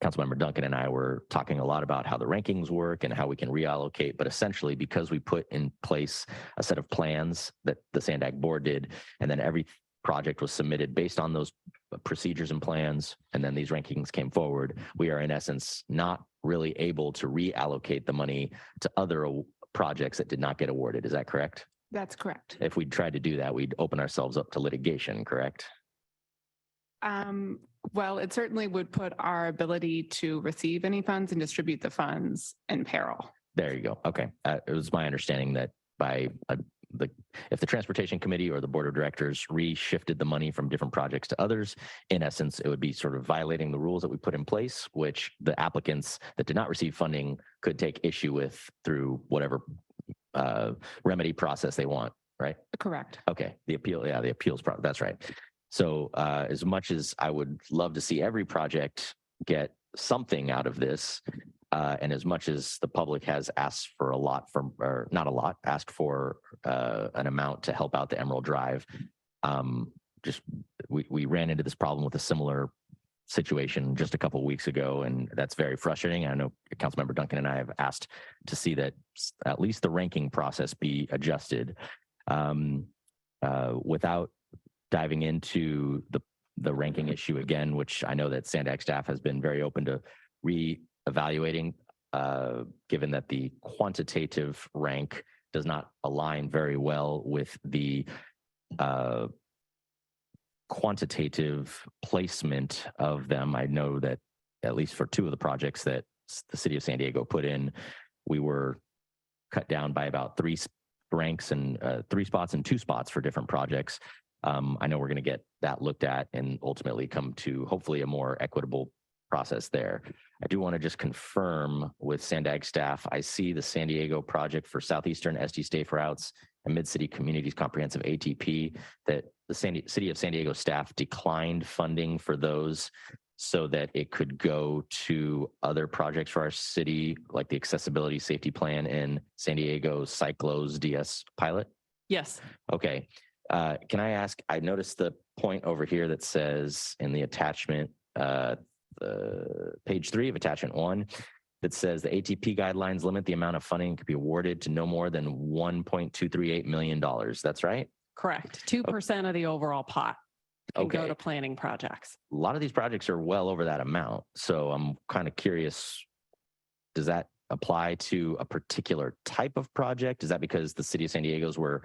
Councilmember Duncan and I were talking a lot about how the rankings work and how we can reallocate, but essentially because we put in place a set of plans that the Sandag board did, and then every project was submitted based on those procedures and plans, and then these rankings came forward, we are in essence not really able to reallocate the money to other projects that did not get awarded. Is that correct? That's correct. If we tried to do that, we'd open ourselves up to litigation, correct? Well, it certainly would put our ability to receive any funds and distribute the funds in peril. There you go. Okay. It was my understanding that if the Transportation Committee or the Board of Directors reshifted the money from different projects to others, in essence, it would be sort of violating the rules that we put in place, which the applicants that did not receive funding could take issue with through whatever remedy process they want, right? Correct. Okay. The appeals process. That's right. So as much as I would love to see every project get something out of this, and as much as the public has asked for a lot or not a lot, asked for an amount to help out the Emerald Drive, we ran into this problem with a similar situation just a couple of weeks ago, and that's very frustrating. I know Councilmember Duncan and I have asked to see that at least the ranking process be adjusted. Without diving into the ranking issue again, which I know that Sandag staff has been very open to re-evaluating, given that the quantitative rank does not align very well with the quantitative placement of them. I know that at least for two of the projects that the city of San Diego put in, we were cut down by about three ranks and 3 spots and 2 spots for different projects. I know we're going to get that looked at and ultimately come to hopefully a more equitable process there. I do want to just confirm with Sandag staff, I see the San Diego project for Southeastern SD Safe Routes and Mid-City Communities Comprehensive ATP, that the City of San Diego staff declined funding for those so that it could go to other projects for our city, like the Accessibility Safety Plan and San Diego Cyclos DS pilot? Yes. Okay. Can I ask, I noticed the point over here that says in the attachment, page 3 of attachment 1, that says the ATP guidelines limit the amount of funding could be awarded to no more than $1.238 million. That's right? Correct. 2% of the overall pot can go Okay. to planning projects. A lot of these projects are well over that amount. So I'm kind of curious, does that apply to a particular type of project? Is that because the city of San Diego's were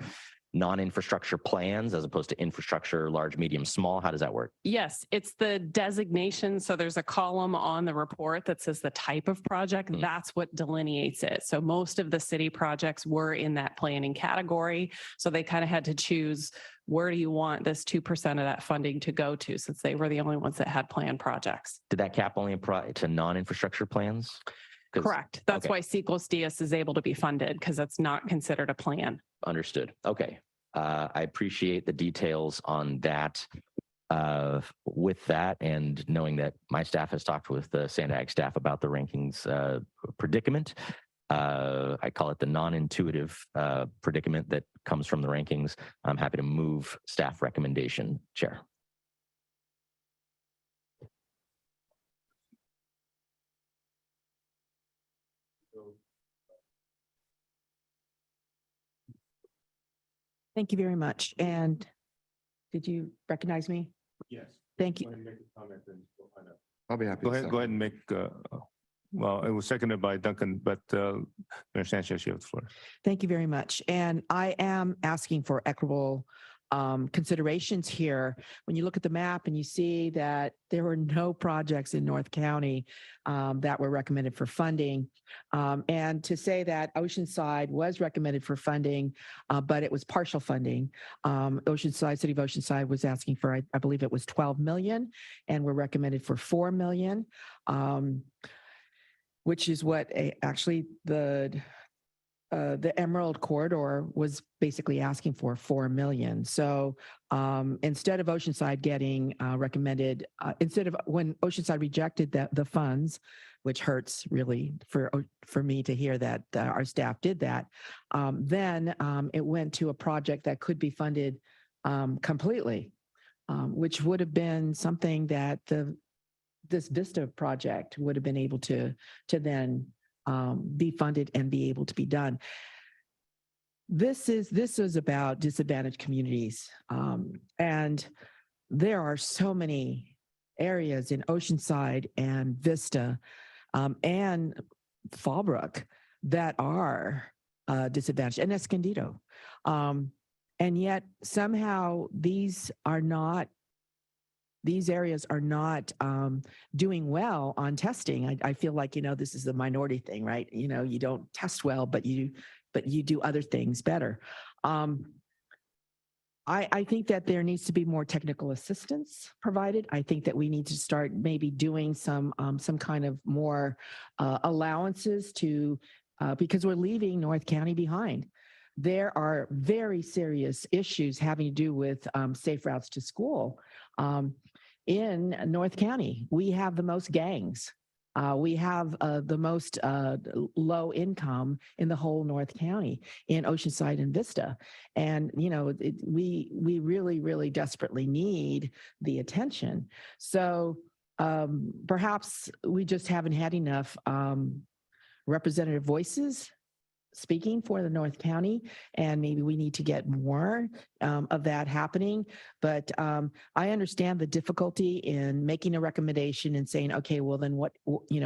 non-infrastructure plans as opposed to infrastructure, large, medium, small? How does that work? Yes, it's the designation. So there's a column on the report that says the type of project. That's what delineates it. So most of the city projects were in that planning category. So they kind of had to choose, where do you want this 2% of that funding to go to, since they were the only ones that had planned projects. Did that cap only apply to non-infrastructure plans? 'Cause- Correct. That's okay. why Sequels DS is able to be funded, because it's not considered a plan. Understood. Okay. I appreciate the details on that. With that, and knowing that my staff has talked with the Sandag staff about the rankings predicament, I call it the non-intuitive predicament that comes from the rankings. I'm happy to move staff recommendation, Chair. Thank you very much. And did you recognize me? Yes. Thank you. I'll be happy. Go ahead and make, well, it was seconded by Duncan, but Mayor Sanchez, you have the floor. Thank you very much. And I am asking for equitable considerations here. When you look at the map and you see that there were no projects in North County that were recommended for funding, and to say that Oceanside was recommended for funding, but it was partial funding. Oceanside, City of Oceanside was asking for, I believe it was 12 million, and were recommended for 4 million, which is what actually the Emerald Corridor was basically asking for 4 million. So instead of Oceanside getting recommended, instead of when Oceanside rejected the funds, which hurts really for me to hear that our staff did that, then it went to a project that could be funded completely, which would have been something that this Vista project would have been able to then be funded and be able to be done. This is about disadvantaged communities. And there are so many areas in Oceanside and Vista and Fallbrook that are disadvantaged, and Escondido. And yet somehow these areas are not doing well on testing. I feel like, this is the minority thing, right? You don't test well, but you do other things better. I think that there needs to be more technical assistance provided. I think that we need to start maybe doing some kind of more allowances to, because we're leaving North County behind. There are very serious issues having to do with safe routes to school. In North County, we have the most gangs. We have the most low income in the whole North County in Oceanside and Vista. And, we really, really desperately need the attention. So perhaps we just haven't had enough representative voices speaking for the North County, and maybe we need to get more of that happening. But I understand the difficulty in making a recommendation and saying, okay, well then what,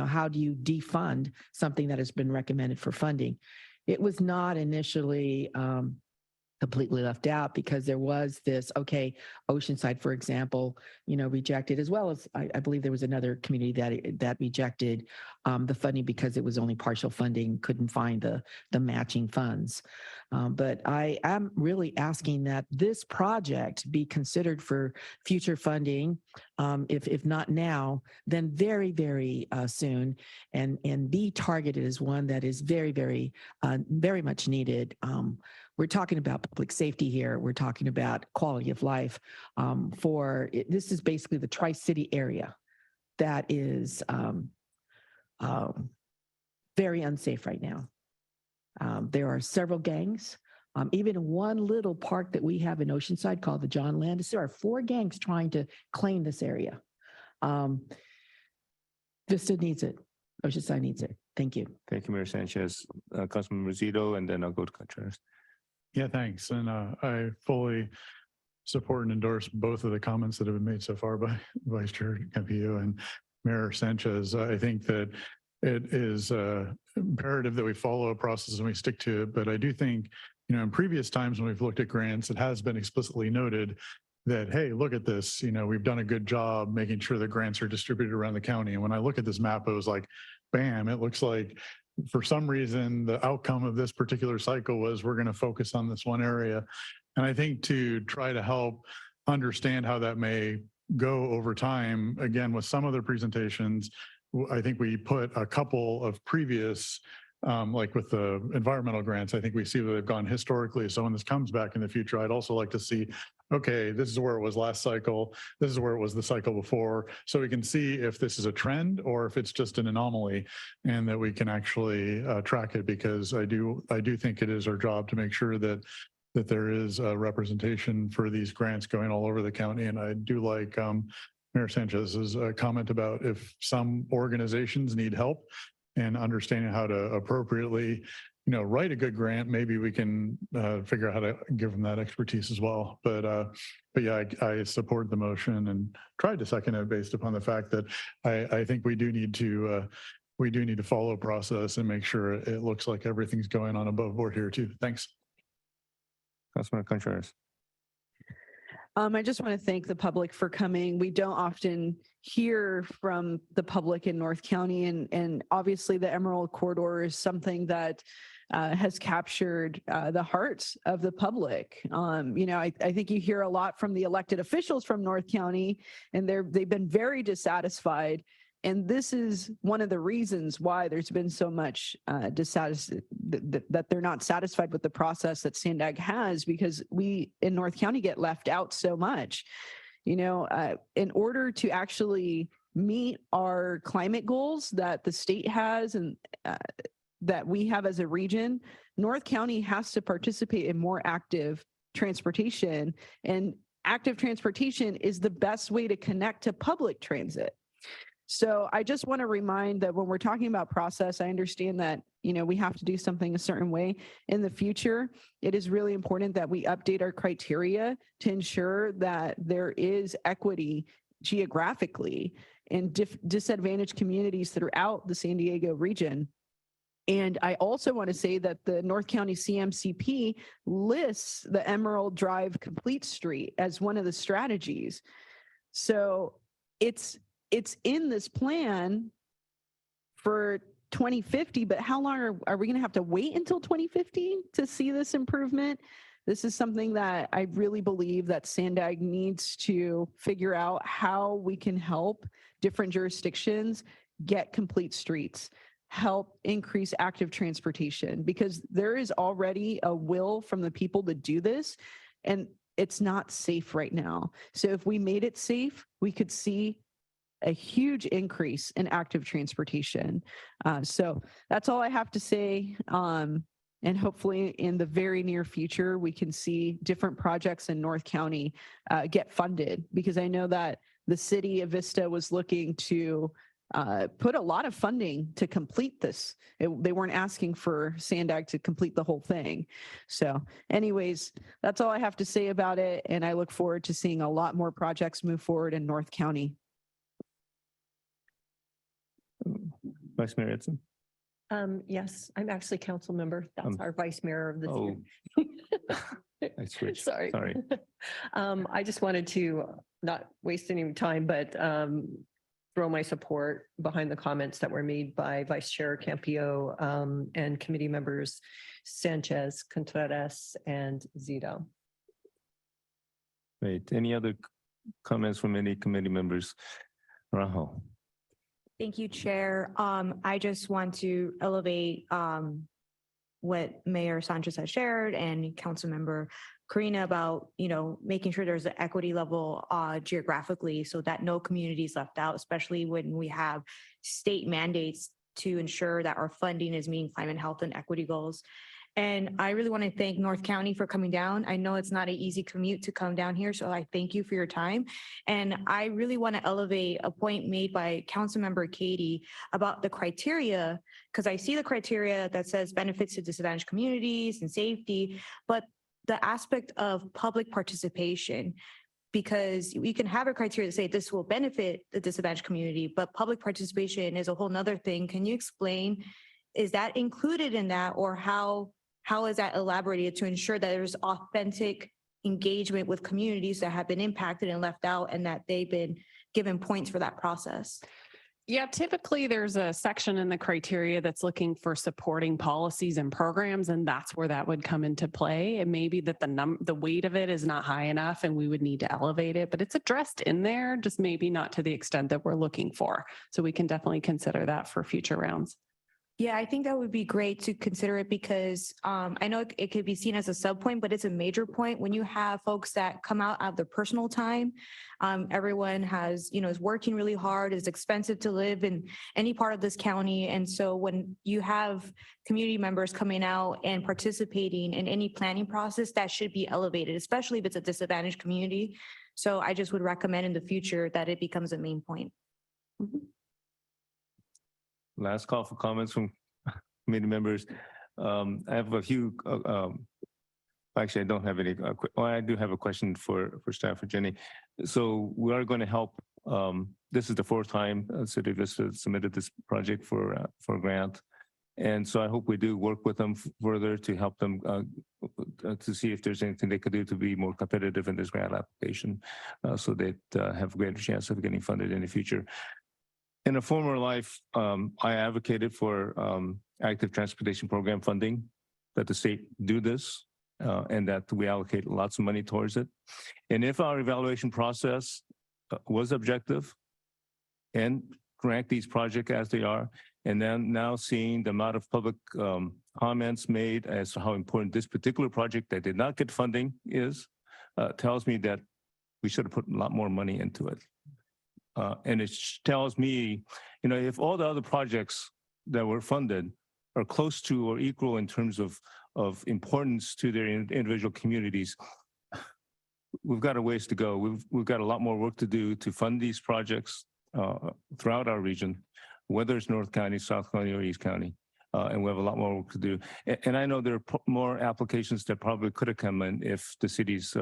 how do you defund something that has been recommended for funding? It was not initially completely left out because there was this, okay, Oceanside, for example, rejected, as well as I believe there was another community that rejected the funding because it was only partial funding, couldn't find the matching funds. But I am really asking that this project be considered for future funding, if not now, then very, very soon, and be targeted as one that is very, very, very much needed. We're talking about public safety here. We're talking about quality of life. This is basically the Tri-City area that is very unsafe right now. There are several gangs. Even in one little park that we have in Oceanside called the John Landis, there are 4 gangs trying to claim this area. Vista needs it. Oceanside needs it. Thank you. Thank you, Mayor Sanchez. Councilman Rosito, and then I'll go to Contreras. Yeah, thanks. And I fully support and endorse both of the comments that have been made so far by Vice Chair Campillo and Mayor Sanchez. I think that it is imperative that we follow a process and we stick to it. But I do think, in previous times when we've looked at grants, it has been explicitly noted that, hey, look at this, we've done a good job making sure that grants are distributed around the county. And when I look at this map, it was like, bam, it looks like for some reason, the outcome of this particular cycle was we're going to focus on this one area. And I think to try to help understand how that may go over time, again, with some other presentations, I think we put a couple of previous, like with the environmental grants, I think we see that they've gone historically. So when this comes back in the future, I'd also like to see, okay, this is where it was last cycle. This is where it was the cycle before. So we can see if this is a trend or if it's just an anomaly, and that we can actually track it, because I do think it is our job to make sure that there is a representation for these grants going all over the county. And I do like Mayor Sanchez's comment about if some organizations need help and understanding how to appropriately, write a good grant, maybe we can figure out how to give them that expertise as well. But yeah, I support the motion and tried to second it based upon the fact that I think we do need to follow a process and make sure it looks like everything's going on above board here too. Thanks. Councilman Contreras. I just want to thank the public for coming. We don't often hear from the public in North County, and obviously the Emerald Corridor is something that has captured the hearts of the public. I think you hear a lot from the elected officials from North County, and they've been very dissatisfied. And this is one of the reasons why there's been so much that they're not satisfied with the process that Sandag has, because we in North County get left out so much. In order to actually meet our climate goals that the state has and that we have as a region, North County has to participate in more active transportation, and active transportation is the best way to connect to public transit. So I just want to remind that when we're talking about process, I understand that, we have to do something a certain way in the future. It is really important that we update our criteria to ensure that there is equity geographically in disadvantaged communities throughout the San Diego region. And I also want to say that the North County CMCP lists the Emerald Drive Complete Street as one of the strategies. So it's in this plan for 2050, but how long are we going to have to wait until 2050 to see this improvement? This is something that I really believe that Sandag needs to figure out how we can help different jurisdictions get complete streets, help increase active transportation, because there is already a will from the people to do this, and it's not safe right now. So if we made it safe, we could see a huge increase in active transportation. So that's all I have to say. And hopefully in the very near future, we can see different projects in North County get funded, because I know that the city of Vista was looking to put a lot of funding to complete this. They weren't asking for Sandag to complete the whole thing. So anyways, that's all I have to say about it. And I look forward to seeing a lot more projects move forward in North County. Vice Mayor Edson. Yes, I'm actually council member. That's our vice mayor of this Oh, year. I switched. Sorry. Sorry. I just wanted to not waste any time, but throw my support behind the comments that were made by Vice Chair Campillo and committee members Sanchez, Contreras, and Zito. Great. Any other comments from any committee members? Rahul. Thank you, Chair. I just want to elevate what Mayor Sanchez has shared and Councilmember Karina about, making sure there's an equity level geographically so that no community is left out, especially when we have state mandates to ensure that our funding is meeting climate, health, and equity goals. And I really want to thank North County for coming down. I know it's not an easy commute to come down here, so I thank you for your time. And I really want to elevate a point made by Councilmember Katie about the criteria, because I see the criteria that says benefits to disadvantaged communities and safety, but the aspect of public participation, because we can have a criteria to say this will benefit the disadvantaged community, but public participation is a whole nother thing. Can you explain, is that included in that, or how is that elaborated to ensure that there's authentic engagement with communities that have been impacted and left out and that they've been given points for that process? Yeah, typically there's a section in the criteria that's looking for supporting policies and programs, and that's where that would come into play. It may be that the weight of it is not high enough and we would need to elevate it, but it's addressed in there, just maybe not to the extent that we're looking for. So we can definitely consider that for future rounds. Yeah, I think that would be great to consider it because I know it could be seen as a sub point, but it's a major point when you have folks that come out of their personal time. Everyone has, is working really hard. It's expensive to live in any part of this county. And so when you have community members coming out and participating in any planning process, that should be elevated, especially if it's a disadvantaged community. So I just would recommend in the future that it becomes a main point. Mm-hmm. Last call for comments from committee members. I have a few, actually, I don't have any, I do have a question for staff, for Jenny. So we are going to help, this is the fourth time City of Vista submitted this project for a grant. And so I hope we do work with them further to help them to see if there's anything they could do to be more competitive in this grant application so they have a greater chance of getting funded in the future. In a former life, I advocated for active transportation program funding, that the state do this and that we allocate lots of money towards it. And if our evaluation process was objective and rank these projects as they are, and then now seeing the amount of public comments made as to how important this particular project that did not get funding is, tells me that we should have put a lot more money into it. And it tells me, if all the other projects that were funded are close to or equal in terms of importance to their individual communities, we've got a ways to go. We've got a lot more work to do to fund these projects throughout our region, whether it's North County, South County, or East County. And we have a lot more work to do. And I know there are more applications that probably could have come in if the cities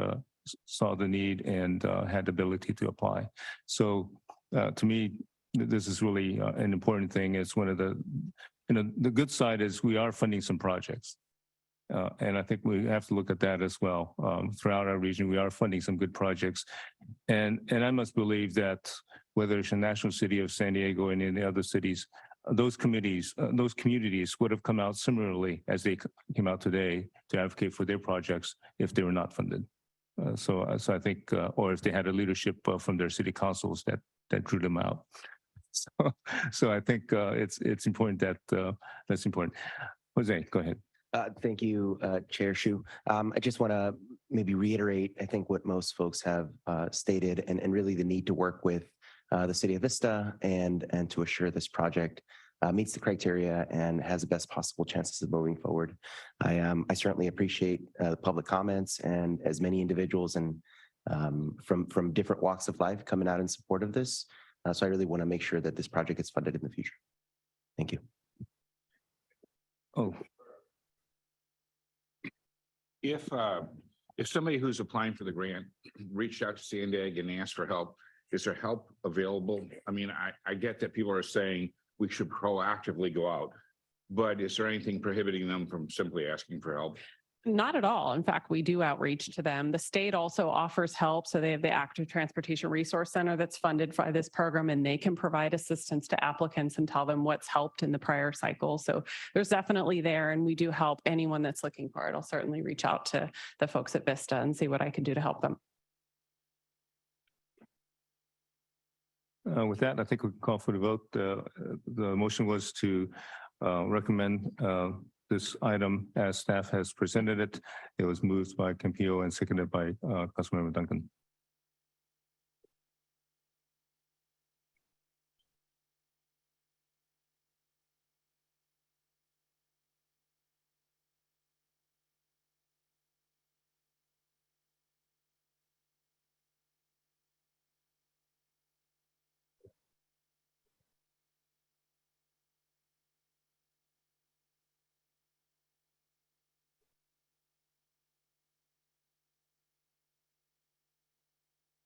saw the need and had the ability to apply. So to me, this is really an important thing. It's one of the good side is we are funding some projects. And I think we have to look at that as well. Throughout our region, we are funding some good projects. And I must believe that whether it's the National City of San Diego and in the other cities, those communities would have come out similarly as they came out today to advocate for their projects if they were not funded. So I think, or if they had a leadership from their city councils that drew them out. So I think it's important that that's important. Jose, go ahead. Thank you, Chair Shu. I just want to maybe reiterate, I think, what most folks have stated and really the need to work with the City of Vista and to assure this project meets the criteria and has the best possible chances of moving forward. I certainly appreciate the public comments and as many individuals and from different walks of life coming out in support of this. So I really want to make sure that this project gets funded in the future. Thank you. Oh. If somebody who's applying for the grant reached out to Sandag and asked for help, is there help available? I mean, I get that people are saying we should proactively go out, but is there anything prohibiting them from simply asking for help? Not at all. In fact, we do outreach to them. The state also offers help. So they have the Active Transportation Resource Center that's funded by this program, and they can provide assistance to applicants and tell them what's helped in the prior cycle. So there's definitely there, and we do help anyone that's looking for it. I'll certainly reach out to the folks at Vista and see what I can do to help them. With that, I think we can call for the vote. The motion was to recommend this item as staff has presented it. It was moved by Campillo and seconded by Councilmember Duncan.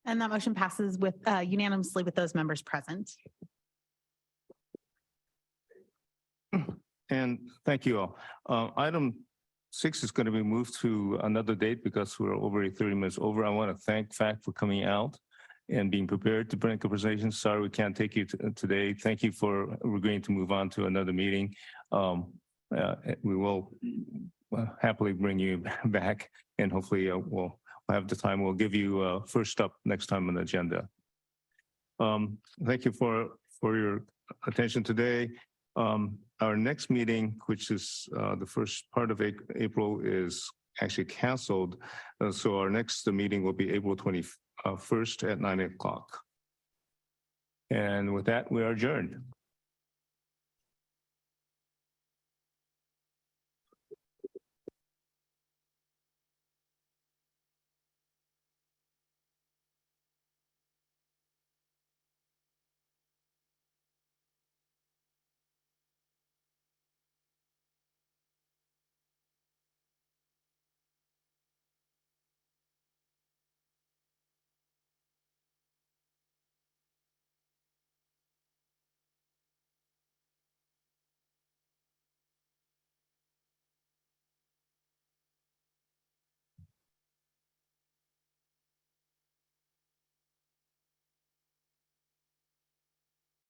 And that motion passes with unanimously with those members present. And thank you all. Item 6 is going to be moved to another date because we're over 30 minutes over. I want to thank FACT for coming out and being prepared to bring conversation. Sorry we can't take you today. Thank you for agreeing to move on to another meeting. We will happily bring you back, and hopefully we'll have the time. We'll give you first up next time on the agenda. Thank you for your attention today. Our next meeting, which is the first part of April, is actually canceled. So our next meeting will be April 21st at 9 o'clock. And with that, we are adjourned.